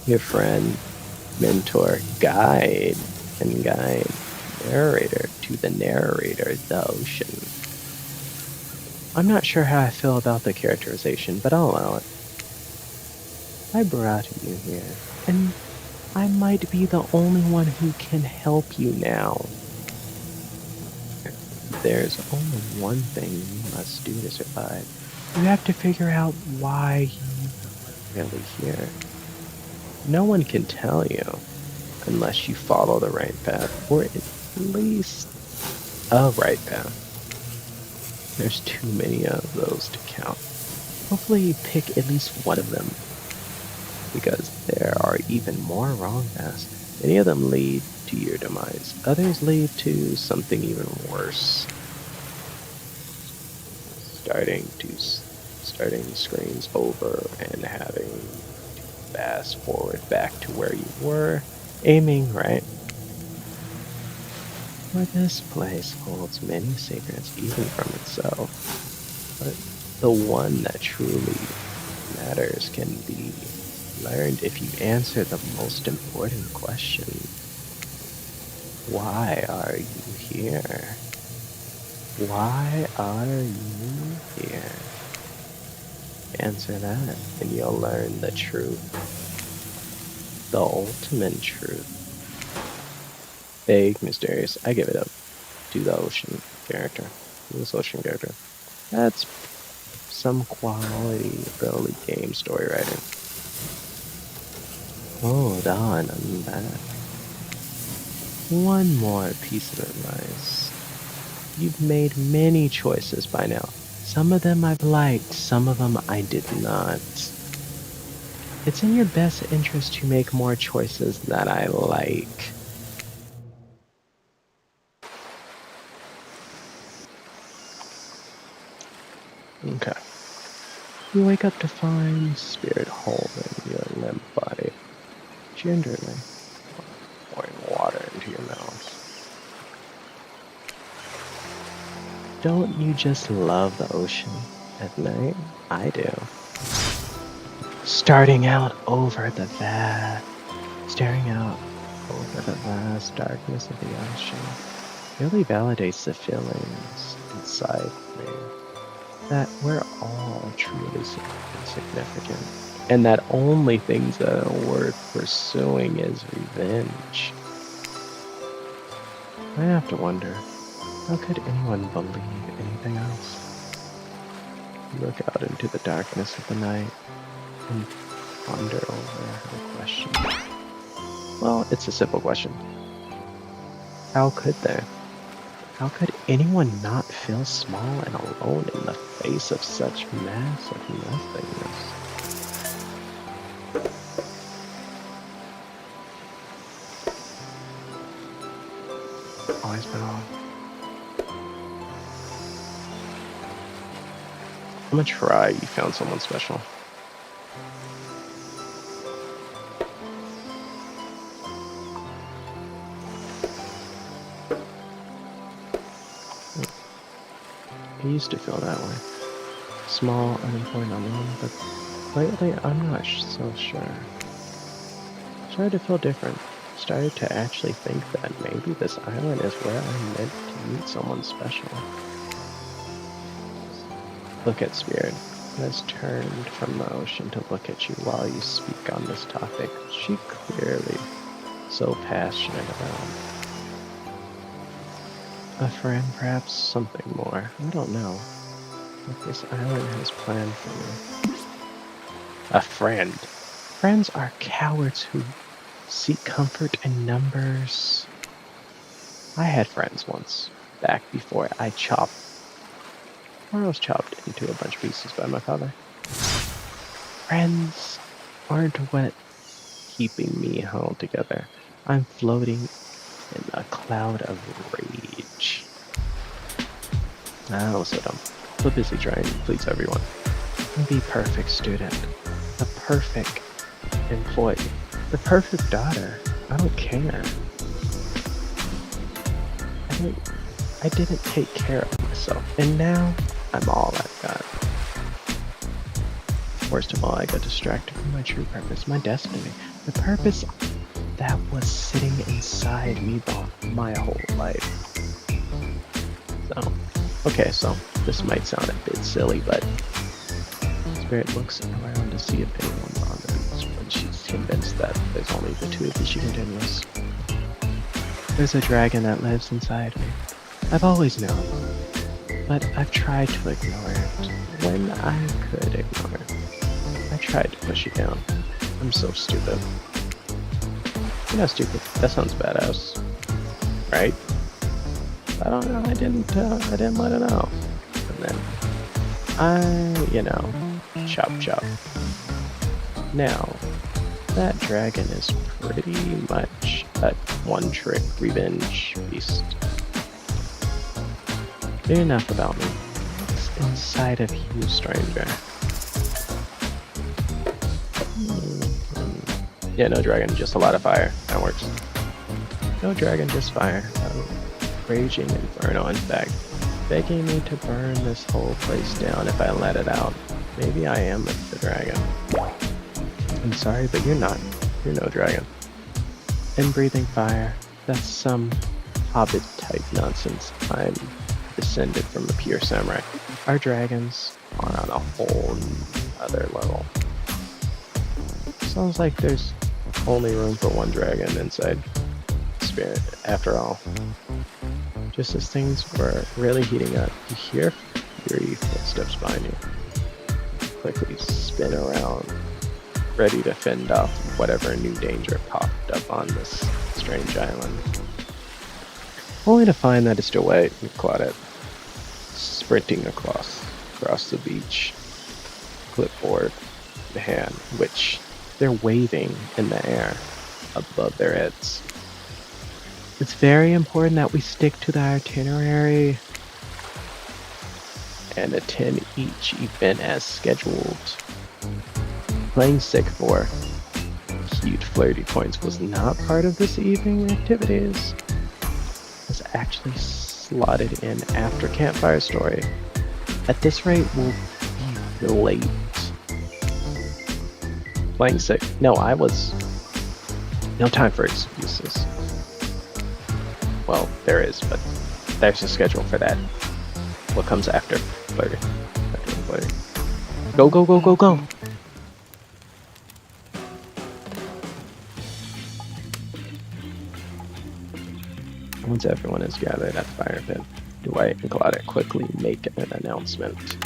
Your friend, mentor, guide, narrator to the narrator, the ocean. I'm not sure how I feel about the characterization, but I'll allow it. I brought you here, and I might be the only one who can help you now. There's only one thing you must do to survive. You have to figure out why you're really here. No one can tell you unless you follow the right path, or at least a right path. There's too many of those to count. Hopefully you pick at least one of them, because there are even more wrong paths. Many of them lead to your demise. Others lead to something even worse. starting screens over and having to fast forward back to where you were aiming, right? For this place holds many secrets even from itself, but the one that truly matters can be learned if you answer the most important question. Why are you here? Why are you here? Answer that, and you'll learn the truth. The ultimate truth. Vague, mysterious. I give it up to the ocean character. This ocean character. That's some quality early game story writing. Hold on, I'm back. One more piece of advice. You've made many choices by now. Some of them I've liked, some of them I did not. It's in your best interest to make more choices that I like. Okay. You wake up to find spirit holding your limp body, gingerly pouring water into your mouth. Don't you just love the ocean at night? I do. Staring out over the vast darkness of the ocean really validates the feelings inside me that we're all truly significant, and that only things that are worth pursuing is revenge. I have to wonder, how could anyone believe anything else? Look out into the darkness of the night and ponder over her question. Well, it's a simple question. How could there? How could anyone not feel small and alone in the face of such massive nothingness? Always been on. I'm gonna try You Found Someone Special. I used to feel that way. Small, unimportant, alone, but lately I'm not so sure. Started to feel different. Started to actually think that maybe this island is where I'm meant to meet someone special. Look at Spirit, who has turned from the ocean to look at you while you speak on this topic. She clearly so passionate about. A friend, perhaps something more. I don't know what this island has planned for me. A friend. Friends are cowards who seek comfort in numbers. I had friends once, back before I was chopped into a bunch of pieces by my father. Friends aren't what keeping me held together. I'm floating in a cloud of rage. I was so dumb. So busy trying to please everyone. The perfect student. The perfect employee. The perfect daughter. I don't care. I didn't take care of myself. And now, I'm all I've got. Worst of all, I got distracted from my true purpose, my destiny. The purpose that was sitting inside me my whole life. So this might sound a bit silly, but Spirit looks around to see if anyone's on the beach when she's convinced that there's only the two of you. She continues. There's a dragon that lives inside me. I've always known, but I've tried to ignore it when I could ignore it. I tried to push it down. I'm so stupid. You're not stupid. That sounds badass, right? I don't know. I didn't let it out. And then chop chop. Now, that dragon is pretty much a one-trick revenge beast. Enough about me. Let's inside of you, stranger? Yeah, no dragon, just a lot of fire. That works. No dragon, just fire. Raging inferno, in fact, begging me to burn this whole place down if I let it out. Maybe I am the dragon. I'm sorry, but you're not. You're no dragon. And breathing fire, that's some hobbit type nonsense. I'm descended from a pure samurai. Our dragons are on a whole other level. Sounds like there's only room for one dragon inside Spirit, after all. Just as things were really heating up, you hear fury footsteps behind you. Quickly spin around, ready to fend off whatever new danger popped up on this strange island. Only to find that it's Dwight and Claudette sprinting across the beach, clipboard in hand, which they're waving in the air above their heads. It's very important that we stick to the itinerary and attend each event as scheduled. Playing sick for cute flirty points was not part of this evening activities. It was actually slotted in after campfire story. At this rate, we'll be late. Playing sick. No time for excuses. Well, there is, but there's a schedule for that. What comes after flirting? Go, go, go, go, go! Once everyone is gathered at the fire pit, Dwight and Claudette quickly make an announcement.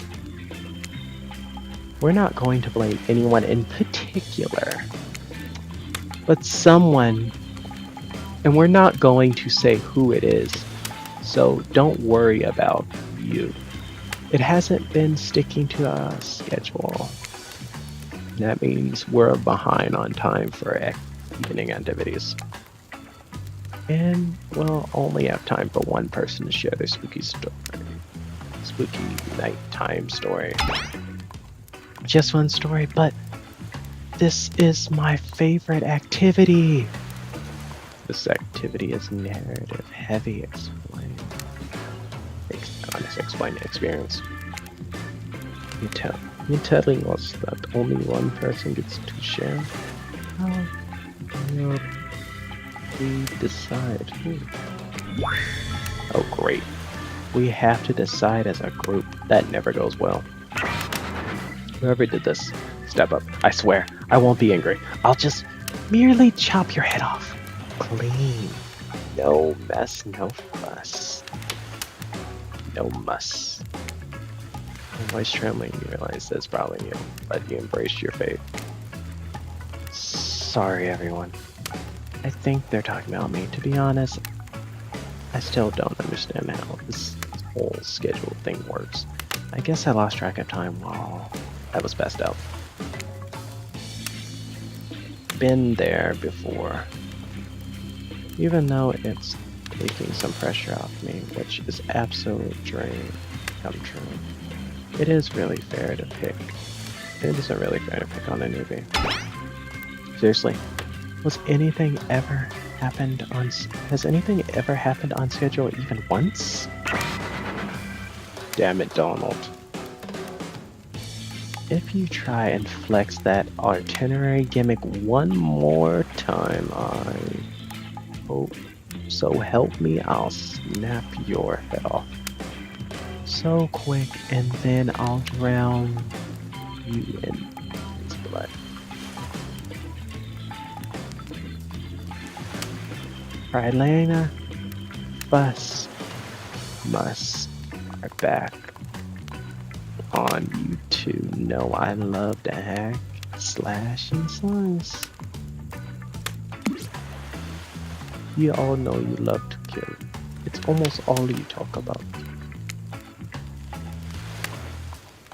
We're not going to blame anyone in particular, but someone, and we're not going to say who it is, so don't worry about you. It hasn't been sticking to a schedule. That means we're behind on time for evening activities. And we'll only have time for one person to share their spooky nighttime story. Just one story, but this is my favorite activity. This activity is narrative heavy. Explain experience. You're telling us that only one person gets to share? How will we decide? Oh great. We have to decide as a group. That never goes well. Whoever did this, step up. I swear, I won't be angry. I'll just merely chop your head off. Clean. No mess, no fuss. No muss. My voice trembling, you realize that's probably you, but you embraced your fate. Sorry, everyone. I think they're talking about me. To be honest, I still don't understand how this whole schedule thing works. I guess I lost track of time while I was passed out. Been there before. Even though it's taking some pressure off me, which is absolute dream come true. It is really fair to pick. It isn't really fair to pick on a newbie. Seriously, has anything ever happened on schedule even once? Damn it, Donald. If you try and flex that itinerary gimmick one more time, I hope so help me, I'll snap your head off. So quick, and then I'll drown you in his blood. Rylena, Fuss, Muss are back on YouTube. Know I love to hack, slash, and slice. You all know you love to kill. It's almost all you talk about.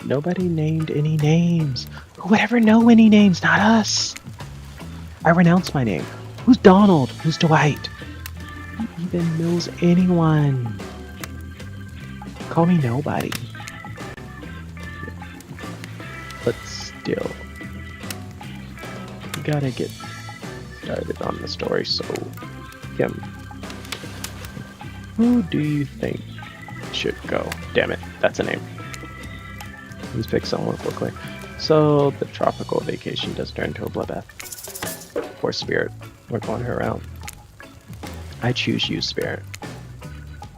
Nobody named any names. Who would ever know any names? Not us. I renounce my name. Who's Donald? Who's Dwight? Who even knows anyone? Call me nobody. deal. We gotta get started on the story, so Kim, who do you think should go? Damn it, that's a name. Let's pick someone real quick. So the tropical vacation does turn into a bloodbath. Poor Spirit, we're going her around. I choose you, Spirit.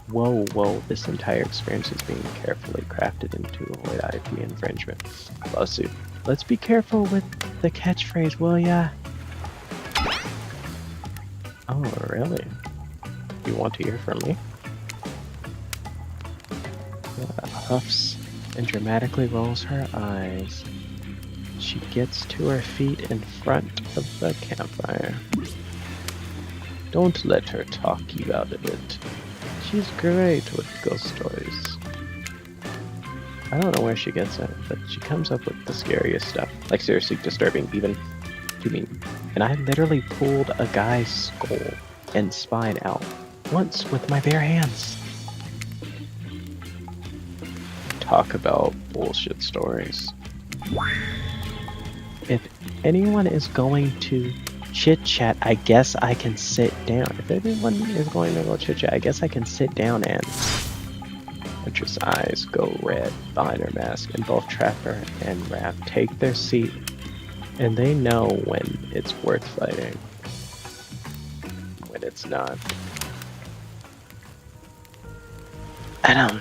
Whoa, this entire experience is being carefully crafted to avoid IP infringement. Lawsuit. Let's be careful with the catchphrase, will ya? Oh, really? You want to hear from me? Huffs and dramatically rolls her eyes. She gets to her feet in front of the campfire. Don't let her talk you out of it. She's great with ghost stories. I don't know where she gets it, but she comes up with the scariest stuff. Like seriously disturbing even to me. And I literally pulled a guy's skull and spine out once with my bare hands. Talk about bullshit stories. If anyone is going to chit chat, I guess I can sit down. If everyone is going to go chit chat, I guess I can sit down. And Huntress' eyes go red behind her mask, and both Trapper and Raph take their seat, and they know when it's worth fighting, when it's not. Adam.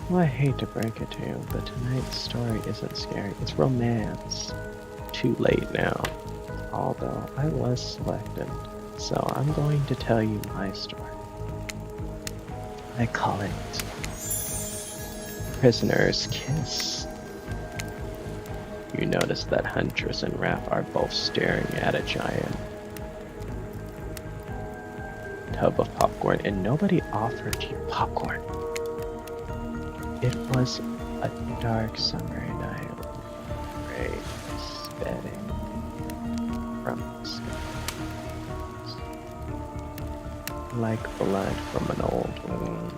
Well, I hate to break it to you, but tonight's story isn't scary. It's romance. Too late now. Although I was selected, so I'm going to tell you my story. I call it Prisoner's Kiss. You notice that Huntress and Raph are both staring at a giant tub of popcorn, and nobody offered you popcorn. It was a dark summer night with rain spitting from the skies, like blood from an old wound.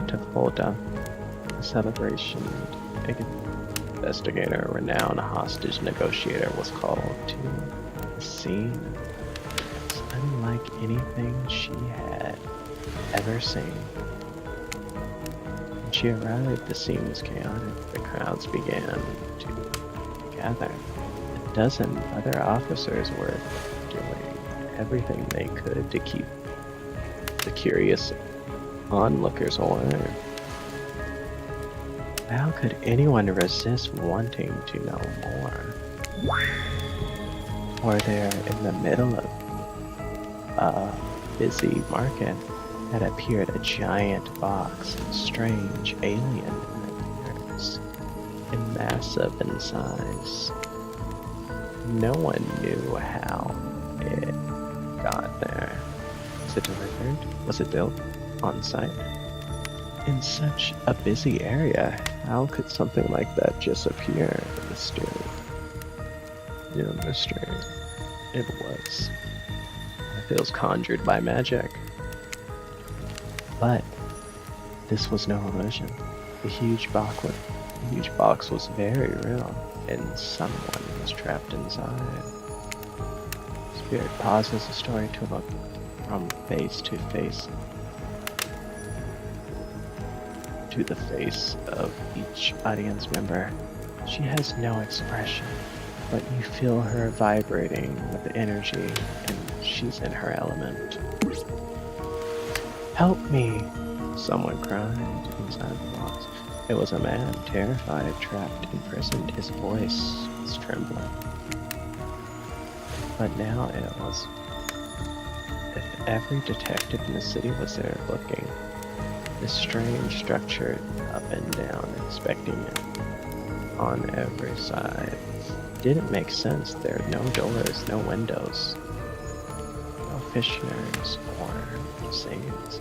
To hold up a celebration, investigator, a renowned hostage negotiator, was called to the scene. It's unlike anything she had ever seen. When she arrived, the scene was chaotic. The crowds began to gather. A dozen other officers were doing everything they could to keep the curious onlookers away. How could anyone resist wanting to know more? Or there, in the middle of a busy market, had appeared a giant box, strange alien appearance, and massive in size. No one knew how it got there. Was it delivered? Was it built on site? In such a busy area, how could something like that just appear? Mystery. Yeah, mystery. It was. It feels conjured by magic. But this was no illusion. The huge box was very real, and someone was trapped inside. Spirit pauses the story to look from face to face to the face of each audience member. She has no expression, but you feel her vibrating with energy, and she's in her element. Help me! Someone cried inside the box. It was a man, terrified, trapped, imprisoned. His voice was trembling. But now it was if every detective in the city was there looking. This strange structure up and down, inspecting it on every side. Didn't make sense. There are no doors, no windows, no fishners or scenes.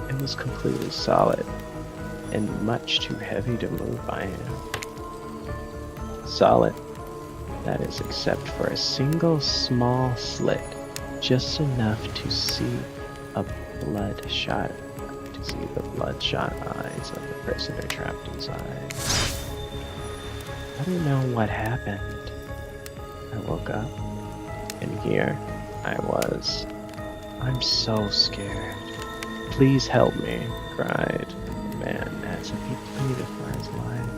It was completely solid and much too heavy to move by hand. Solid, that is, except for a single small slit, just enough to see the bloodshot eyes. eyes of the prisoner trapped inside. I don't know what happened. I woke up, and here I was. I'm so scared. Please help me, cried the man as if he pleaded for his life.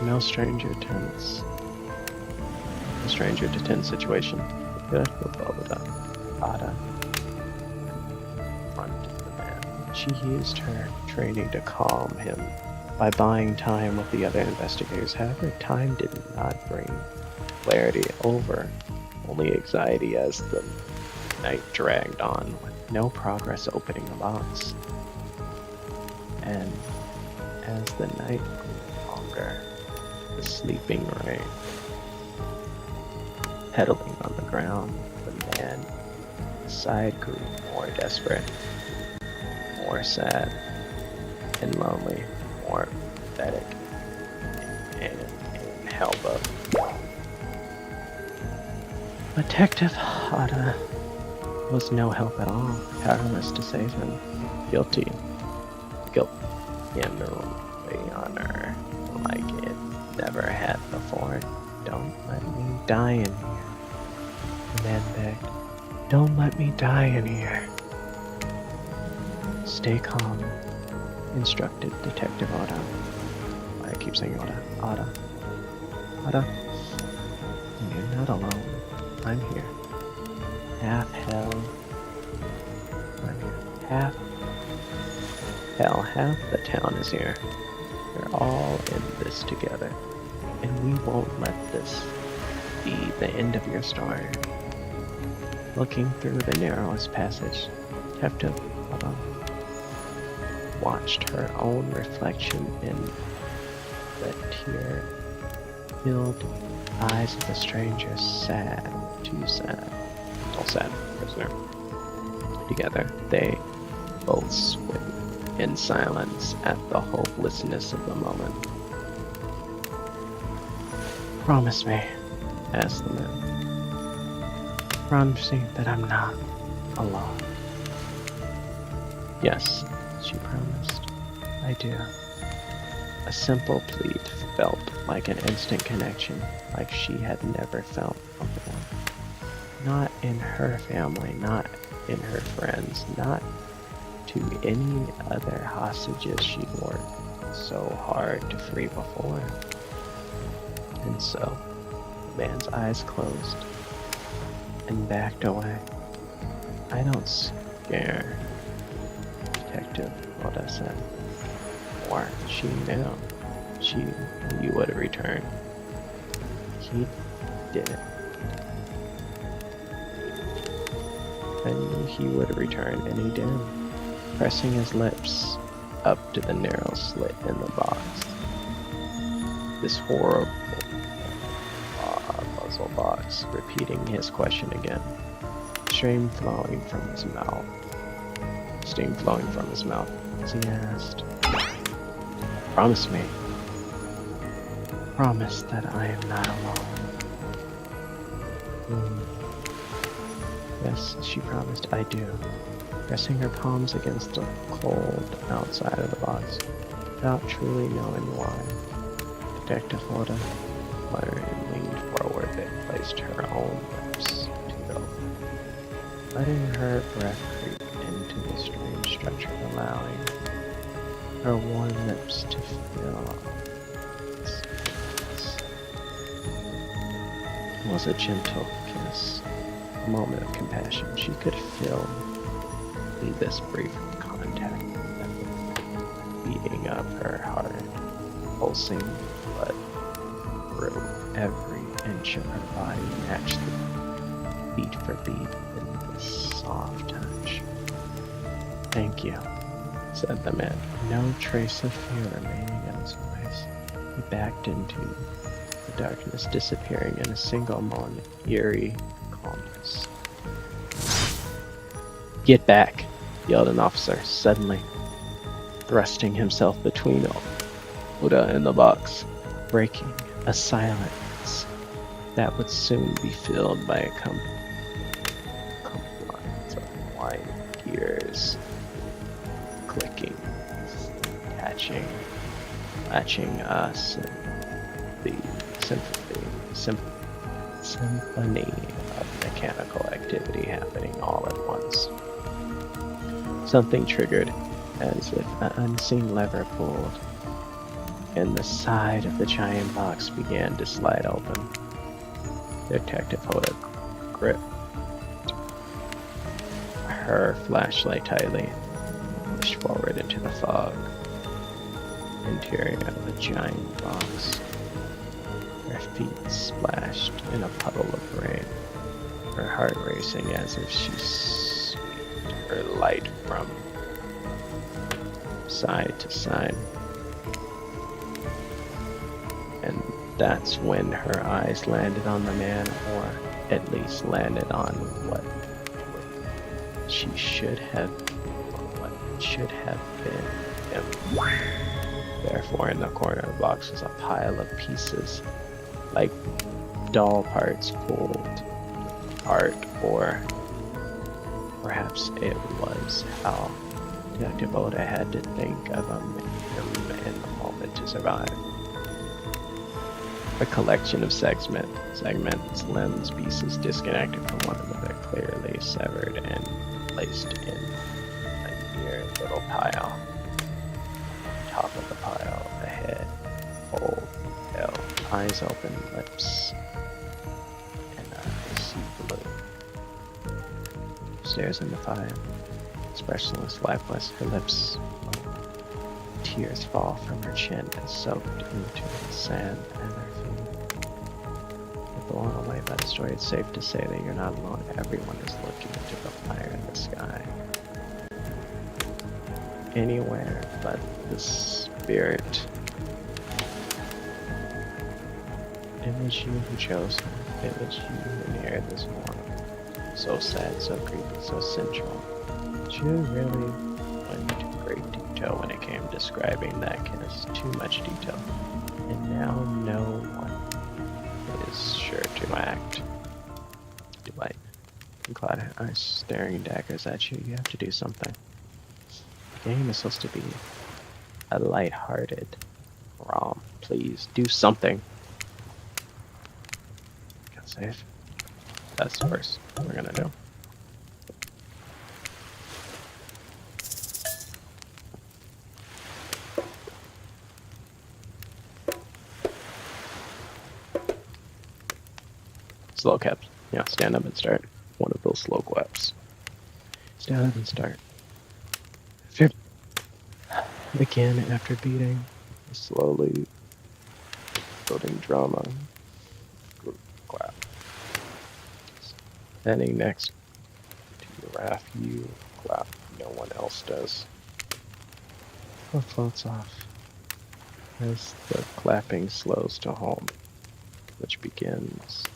No stranger to tense situation. Good Ada confronted the man. She used her training to calm him by buying time with the other investigators. However, time did not bring clarity over, only anxiety as the night dragged on, with no progress opening the box. And as the night grew longer, the sleeping rain pedaling on the ground, the man inside grew more desperate, more sad and lonely, more pathetic, and in help of Detective Ada was no help at all, powerless to save him. Guilt genuinely on her like it never had before. Don't let me die in here. The man begged. Don't let me die in here. Stay calm, instructed Detective Ada. I keep saying Ada. Ada. You're not alone. I'm here. Half hell. I'm here. Half hell. Half the town is here. We're all in this together. And we won't let this be the end of your story. Looking through the narrowest passage, Detective Ada watched her own reflection in the tear-filled eyes of the stranger. Sad, too sad. All sad, prisoner. Together, they both swayed in silence at the hopelessness of the moment. Promise me, asked the man. Promise me that I'm not alone. Yes, she promised. I do. A simple plead felt like an instant connection, like she had never felt before. Not in her family, not in her friends, not to any other hostages she worked so hard to free before. And so, the man's eyes closed and backed away. I don't scare, Detective Ada said. Or she knew. She knew you would return. He didn't. I knew he would return, and he did, pressing his lips up to the narrow slit in the box. This horrible puzzle box, repeating his question again. Steam flowing from his mouth as he asked, Promise me. Promise that I am not alone. Yes, she promised, I do. Pressing her palms against the cold outside of the box, without truly knowing why. Detective Ada muttered and leaned forward and placed her own lips to the open, letting her breath creep into the strange structure, allowing her warm lips to fill its space. It was a gentle kiss, a moment of compassion. She could feel in this brief contact that beating up her heart, pulsing blood through every inch of her body, matched the beat for beat in this soft touch. Thank you, said the man, no trace of fear remaining in his voice. He backed into the darkness, disappearing in a single moment, eerie calmness. Get back, yelled an officer, suddenly thrusting himself between Ada and the box, breaking a silence that would soon be filled by a confluence of whining gears clicking, attaching, latching us and the symphony of mechanical activity happening all at once. Something triggered as if an unseen lever pulled, and the side of the giant box began to slide open. Detective Hoda gripped her flashlight tightly, pushed forward into the fog. Interior of a giant box. Her feet splashed in a puddle of rain, her heart racing as if she swept her light from side to side. And that's when her eyes landed on the man, or at least landed on what should have been him. Therefore, in the corner of the box was a pile of pieces, like doll parts pulled apart, or perhaps it was how Detective Oda had to think of him in the moment to survive. A collection of segments, limbs, pieces disconnected from one another, clearly severed and placed in a near little pile. Top of the pile, a head, whole, tail, eyes open, lips, and eyes blue. Stares into fire, expressionless, lifeless, her lips. Tears fall from her chin and soaked into the sand and her feet. Blown away by the story, it's safe to say that you're not alone. Everyone is looking into the fire in the sky. Anywhere but the spirit. It was you who chose her. It was you who neared this morning. So sad, so creepy, so sensual. She really went into great detail when it came to describing that kiss. Too much detail. And now no one is sure to act. Delight. And Cloud eyes staring daggers at you. You have to do something. The game is supposed to be a light-hearted romp. Please do something. Got save. That's the first we're gonna do. Slow caps. Yeah, stand up and start. One of those slow claps. Stand up and start. Again, after beating, slowly building drama. Group clap. Standing next to your raft, you clap. No one else does. What floats off as the clapping slows to home, which begins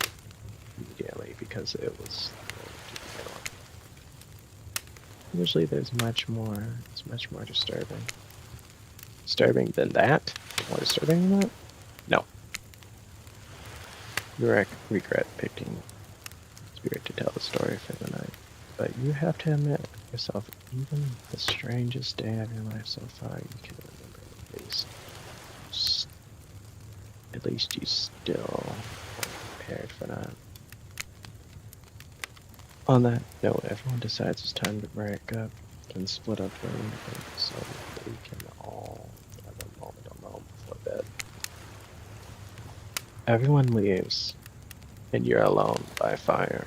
immediately because it was slow to begin with. Usually there's much more. It's much more disturbing. Disturbing than that? More disturbing than that? No. You regret picking Spirit to tell the story for the night, but you have to admit yourself, even the strangest day of your life so far, you can remember at least. At least you still are prepared for that. On that note, everyone decides it's time to break up and split up for anything, so we can all have a moment alone before bed. Everyone leaves, and you're alone by fire.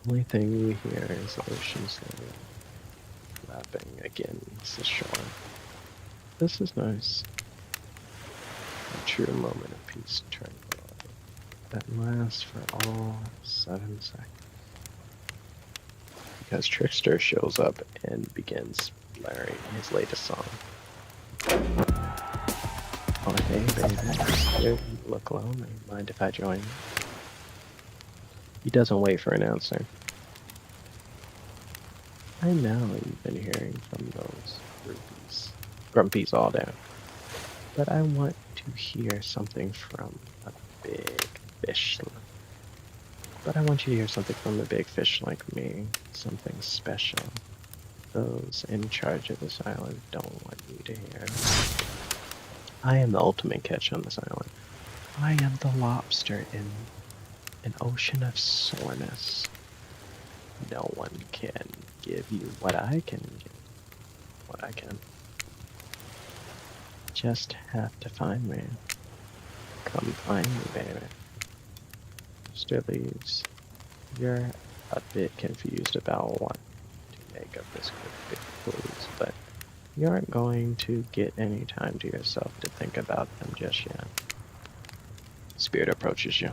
The only thing you hear is the ocean slowly lapping against the shore. This is nice. A true moment of peace and tranquility that lasts for all 7 seconds. Because Trickster shows up and begins blaring his latest song. Oh hey baby, you look lonely. Mind if I join you? He doesn't wait for an answer. I know you've been hearing from those grumpies all day. But I want to hear something from a big fish. But I want you to hear something from a big fish like me. Something special. Those in charge of this island don't want you to hear. I am the ultimate catch on this island. I am the lobster in an ocean of soreness. No one can give you what I can give. What I can. Just have to find me. Come find me, baby. Mr. Leaves, you're a bit confused about what to make of this cryptic clues, but you aren't going to get any time to yourself to think about them just yet. Spirit approaches you.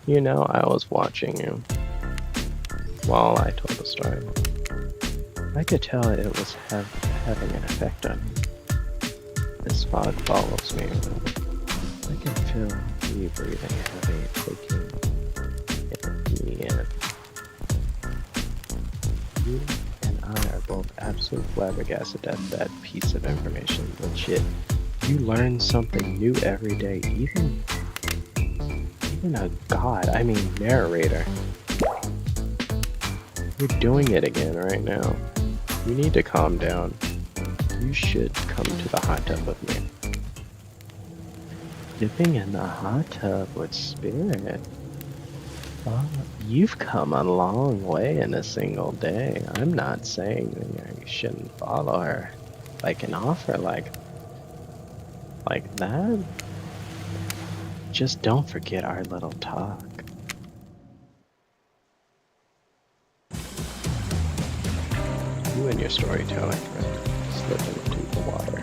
You know, I was watching you while I told the story. I could tell it was having an effect on you. This fog follows me. I can feel you breathing heavy, taking me in. You and I are both absolutely flabbergasted at that piece of information. Legit. You learn something new every day, even a god, I mean narrator. You're doing it again right now. You need to calm down. You should come to the hot tub with me. Dipping in the hot tub with Spirit? Oh, you've come a long way in a single day. I'm not saying that you shouldn't follow her. Like an offer like that? Just don't forget our little talk. You and your storytelling slip into the water.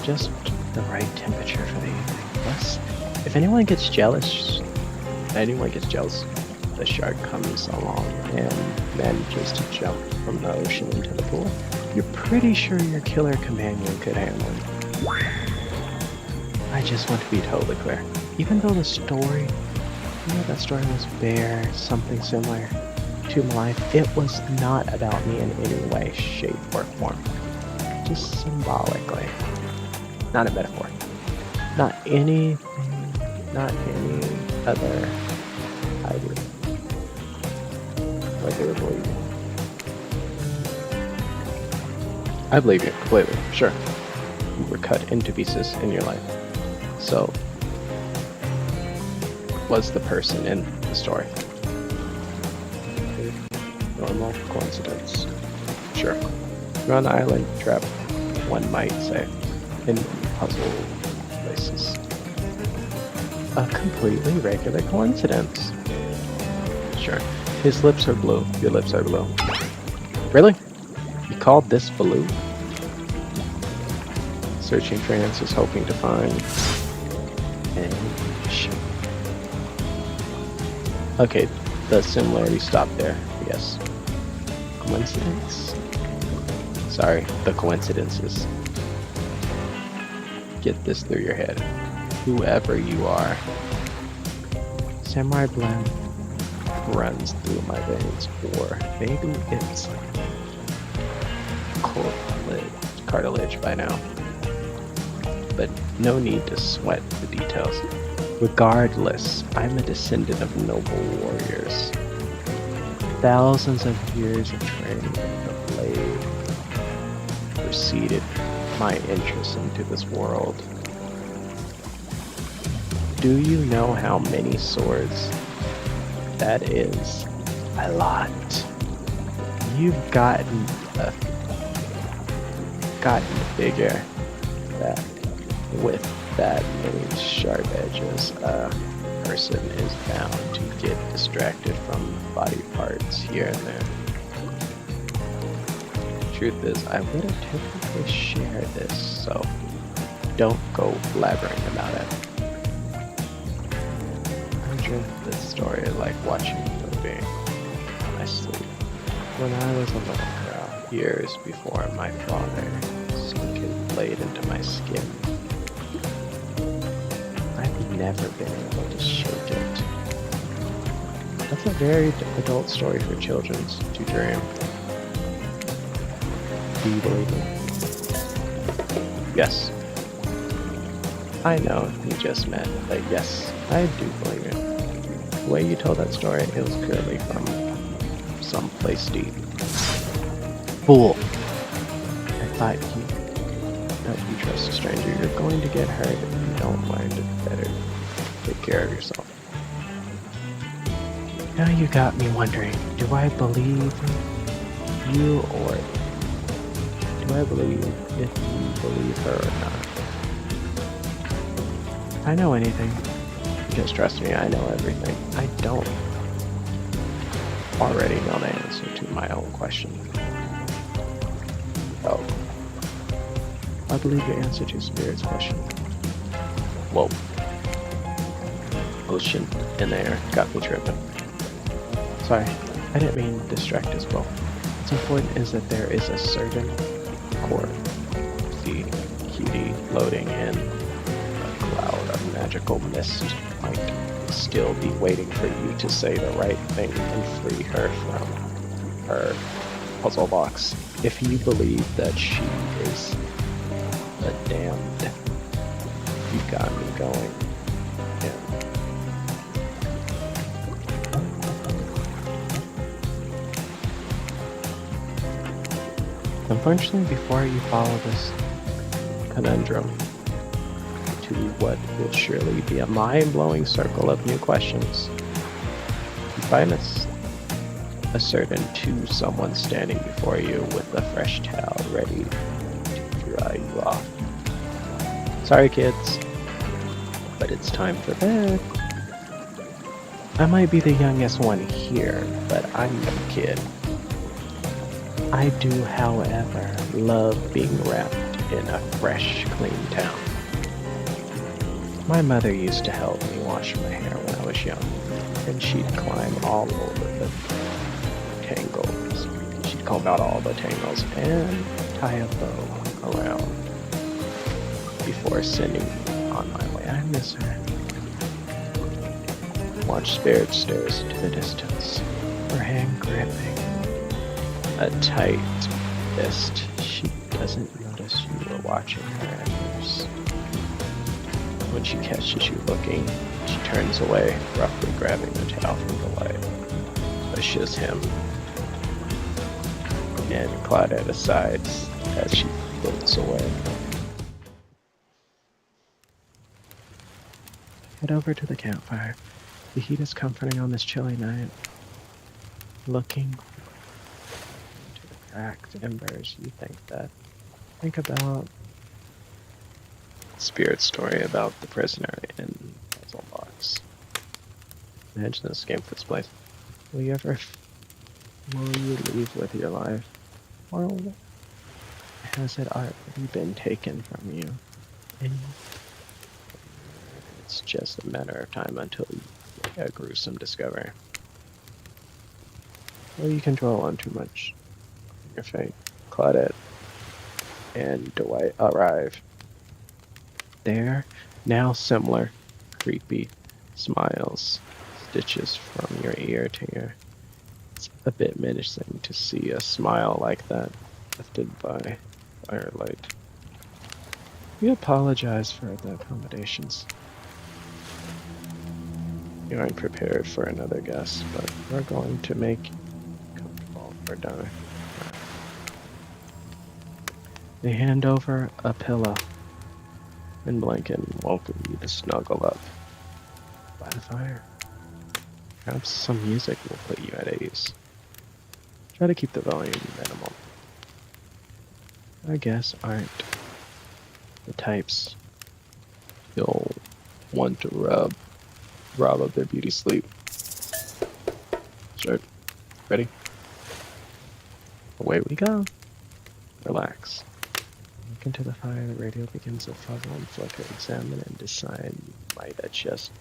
Just the right temperature for the evening. Plus, if anyone gets jealous, the shark comes along and manages to jump from the ocean into the pool, you're pretty sure your killer companion could handle it. I just want to be totally clear. Even though that story was bare, something similar to my life, it was not about me in any way, shape, or form. Just symbolically. Not a metaphor. Not any other idea. Like they would believe you. I believe you completely, sure. You were cut into pieces in your life. So, was the person in the story? Normal coincidence. Sure. You're on the island trap, one might say, in puzzle places. A completely regular coincidence. Sure. His lips are blue, your lips are blue. Really? You called this blue? Searching for answers, hoping to find... Okay, the similarity stopped there, I guess. Coincidence? Sorry, the coincidences. Get this through your head. Whoever you are, samurai blend runs through my veins, or maybe it's cartilage by now. But no need to sweat the details. Regardless, I'm a descendant of noble warriors. Thousands of years of training in the blade preceded my entrance into this world. Do you know how many swords that is? A lot. You've gotten a figure that with that many sharp edges, a person is bound to get distracted from body parts here and there. Truth is, I wouldn't typically share this, so don't go blabbering about it. I dreamt this story like watching a movie in my sleep. When I was a little girl, years before my father sunk his blade into my skin, never been able to shake it. That's a very adult story for children to dream. Do you believe me? Yes. I know you just met, but yes, I do believe it. The way you told that story, it was clearly from someplace deep. Fool! I thought you trust a stranger. You're going to get hurt if you don't learn to better take care of yourself. Now you got me wondering, do I believe you or do I believe if you believe her or not? If I know anything, just trust me, I know everything. I don't already know the answer to my own question. Oh. I believe your answer to Spirit's question. Whoa. Ocean in the air got me tripping. Sorry, I didn't mean to distract us both. What's important is that there is a certain core feed QD loading in a cloud of magical mist might still be waiting for you to say the right thing and free her from her puzzle box. If you believe that she is the damned, you got me going. Yeah. Unfortunately, before you follow this conundrum to what will surely be a mind-blowing circle of new questions, you find a certain to someone standing before you with a fresh towel ready to dry you off. Sorry kids, but it's time for bed. I might be the youngest one here, but I'm no kid. I do, however, love being wrapped in a fresh, clean towel. My mother used to help me wash my hair when I was young, and she'd climb all over the tangles. She'd comb out all the tangles and tie a bow around before sending me on my way. I miss her. Watch Spirit stares into the distance, her hand gripping a tight fist. She doesn't notice you are watching her at first. When she catches you looking, she turns away, roughly grabbing the towel from the light, pushes him, and Claudette aside as she floats away. Head over to the campfire. The heat is comforting on this chilly night. Looking into the cracked embers, you think about Spirit's story about the prisoner in puzzle box. Imagine this game fits place. Will you leave with your life? Or has it already been taken from you? And it's just a matter of time until you make a gruesome discovery. Or you can dwell on too much on your fate. Claudette and Dwight arrive. They're now similar, creepy smiles, stitches from your ear to ear. It's a bit menacing to see a smile like that lifted by firelight. We apologize for the accommodations. You aren't prepared for another guest, but we're going to make you comfortable for dinner. They hand over a pillow and blanket and welcome you to snuggle up by the fire. Perhaps some music will put you at ease. Try to keep the volume minimal. Our guests aren't the types you'll want to rob of their beauty sleep. Start. Ready? Away we go. Relax. Look into the fire, the radio begins to fuzzle and flicker. Examine and decide you might adjust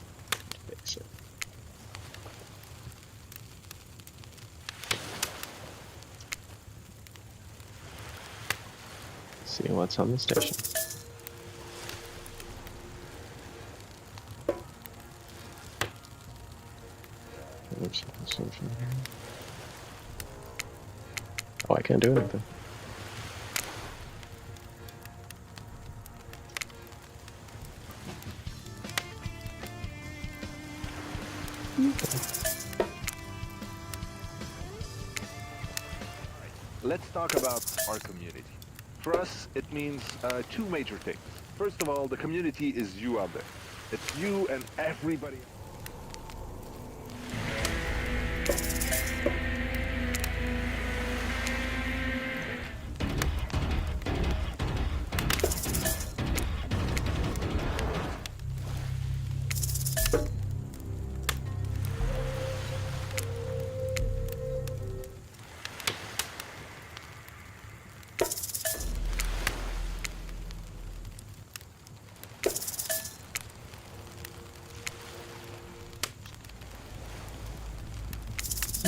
to fix it. See what's on the station. Oh, I can't do anything. Let's talk about our community. For us, it means two major things. First of all, the community is you out there. It's you and everybody.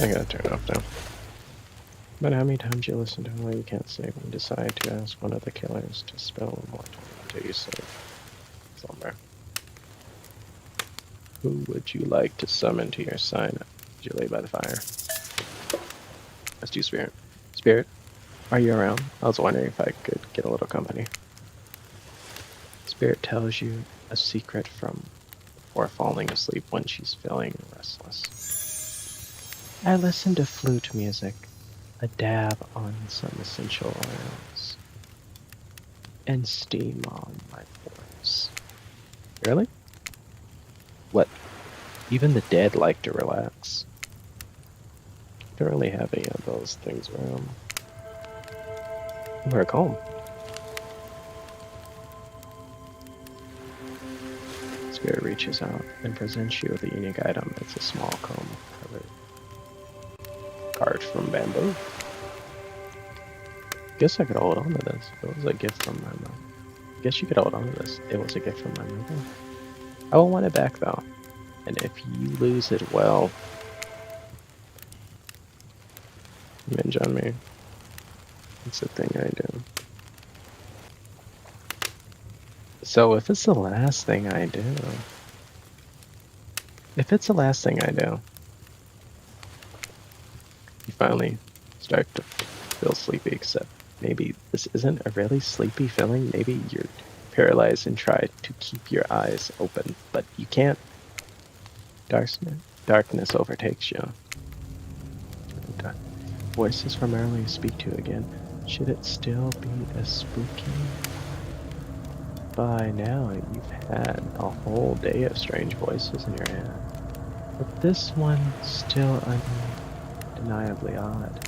I gotta turn it off now. But how many times you listen to why you can't save and decide to ask one of the killers to spill more time until you save somewhere? Who would you like to summon to your side as you lay by the fire? Let's do Spirit. Spirit, are you around? I was wondering if I could get a little company. Spirit tells you a secret from before falling asleep when she's feeling restless. I listen to flute music, a dab on some essential oils, and steam on my pores. Really? What? Even the dead like to relax. Don't really have any of those things around. We're home. Spirit reaches out and presents you with a unique item. It's a small comb covered carved from bamboo. Guess I could hold on to this. It was a gift from my mom. Guess you could hold on to this. It was a gift from my mother. I will want it back though. And if you lose it, well, minge on me. It's a thing I do. So if it's the last thing I do, you finally start to feel sleepy, except maybe this isn't a really sleepy feeling. Maybe you're paralyzed and try to keep your eyes open, but you can't. Darkness overtakes you. Voices from earlier speak to you again. Should it still be as spooky? By now, you've had a whole day of strange voices in your head. But this one's still undeniably odd.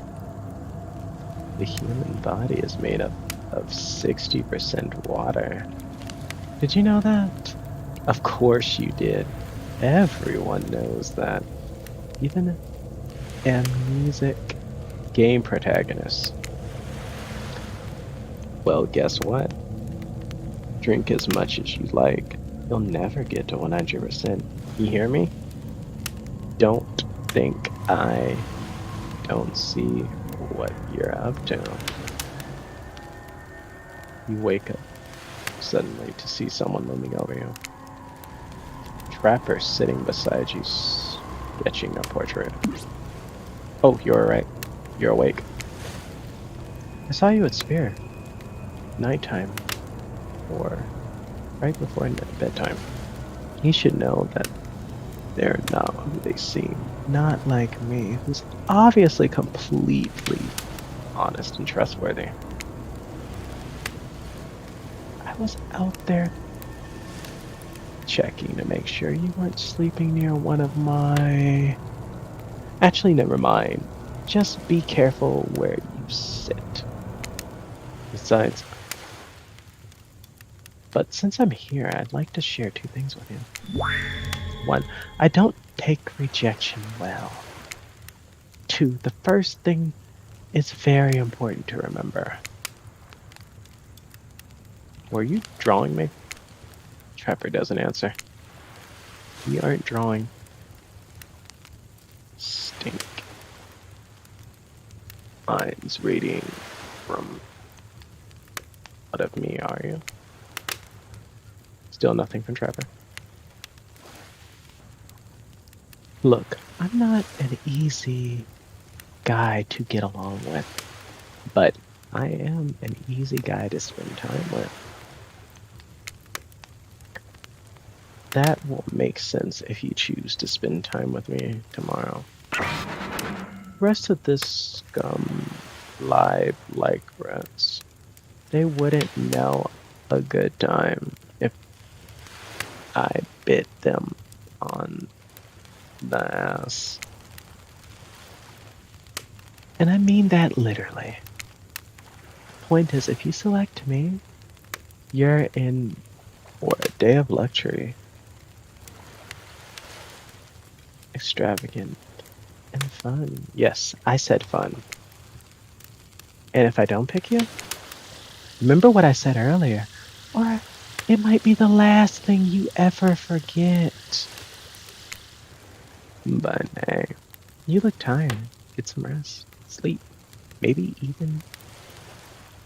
The human body is made up of 60% water. Did you know that? Of course you did. Everyone knows that. Even amnesic game protagonists. Well, guess what? Drink as much as you like. You'll never get to 100%. You hear me? Don't think I don't see what you're up to. You wake up suddenly to see someone looming over you. Trapper sitting beside you, sketching a portrait. Oh, you're alright. You're awake. I saw you at Spear. Nighttime. Or right before bedtime. You should know that they're not who they seem. Not like me, who's obviously completely honest and trustworthy. I was out there checking to make sure you weren't sleeping near one of my... Actually, never mind. Just be careful where you sit. Besides... But since I'm here, I'd like to share two things with you. One, I don't take rejection well. Two, the first thing is very important to remember. Were you drawing me? Trapper doesn't answer. You aren't drawing. Stink. Eyes radiating from out of me, are you? Still nothing from Trapper. Look, I'm not an easy guy to get along with, but I am an easy guy to spend time with. that will make sense if you choose to spend time with me tomorrow. The rest of this scum live like rats. They wouldn't know a good time if I bit them on the ass. And I mean that literally. Point is, if you select me, you're in for a day of luxury. Extravagant and fun. Yes, I said fun. And if I don't pick you, remember what I said earlier, or it might be the last thing you ever forget. But hey, you look tired. Get some rest. Sleep. Maybe even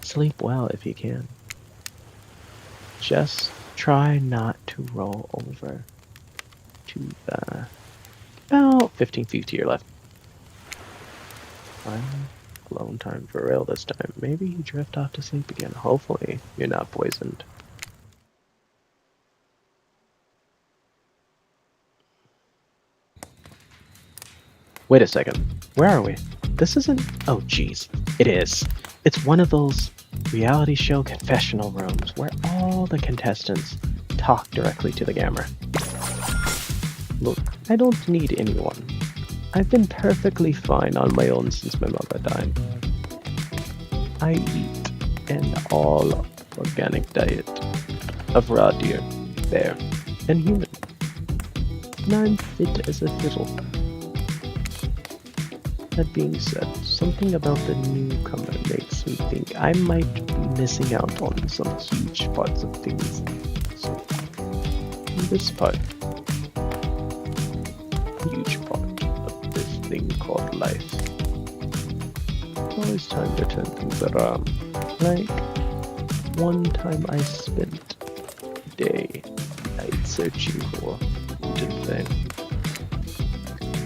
sleep well if you can. Just try not to roll over to the about 15 feet to your left. I'm alone time for real this time. Maybe you drift off to sleep again. Hopefully you're not poisoned. Wait a second. Where are we? This isn't... Oh, jeez. It is. It's one of those reality show confessional rooms where all the contestants talk directly to the camera. Look, I don't need anyone. I've been perfectly fine on my own since my mother died. I eat an all-organic diet of raw deer, bear, and human. And I'm fit as a fiddle. That being said, something about the newcomer makes me think I might be missing out on some huge parts of things. So, this part, huge part of this thing called life. Always time to turn things around. Like, one time I spent a day night searching for rooted thing,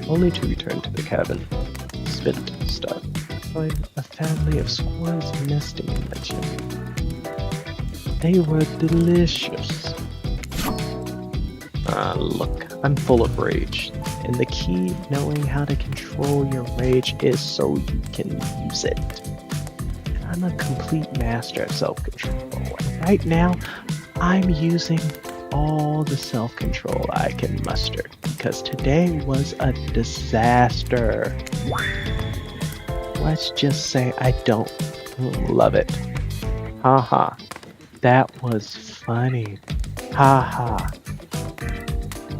only to return to the cabin. Spent stuff. Find a family of squirrels nesting in my chimney. They were delicious. Look, I'm full of rage, and the key knowing how to control your rage is so you can use it. And I'm a complete master of self-control. And right now, I'm using all the self-control I can muster, because today was a disaster. Let's just say I don't love it. Haha. That was funny. Haha.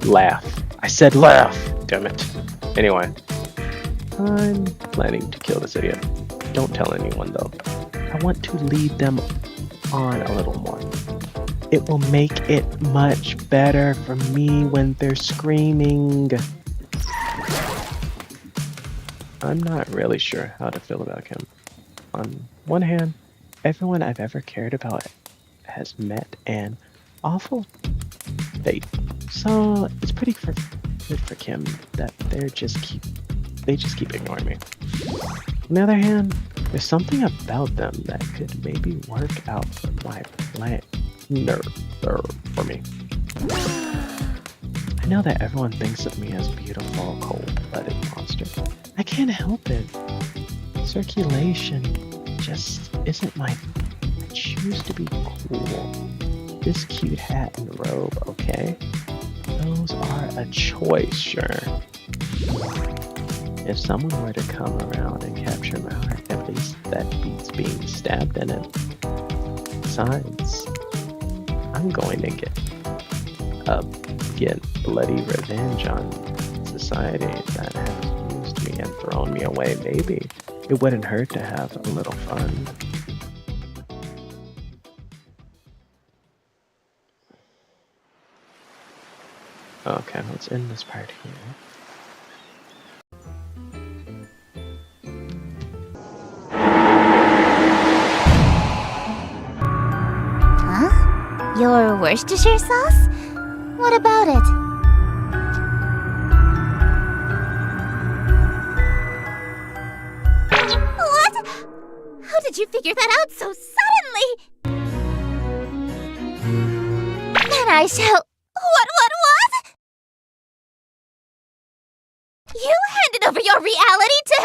Laugh. I said laugh! Damn it. Anyway. I'm planning to kill this idiot. Don't tell anyone though. I want to lead them on a little more. It will make it much better for me when they're screaming. I'm not really sure how to feel about him. On one hand, everyone I've ever cared about has met an awful fate. So it's pretty good for Kim that they just keep ignoring me. On the other hand, there's something about them that could maybe work out for my plan. For me. I know that everyone thinks of me as beautiful, cold-blooded monster. I can't help it. Circulation just isn't my thing. I choose to be cool. This cute hat and robe, okay? Those are a choice, sure. If someone were to come around and capture my heart, at least that beats being stabbed in it. Besides, I'm going to get bloody revenge on society that has used me and thrown me away. Maybe it wouldn't hurt to have a little fun. Okay, let's end this part here. Your Worcestershire sauce? What about it? What? How did you figure that out so suddenly? Then I shall... What? You handed over your reality to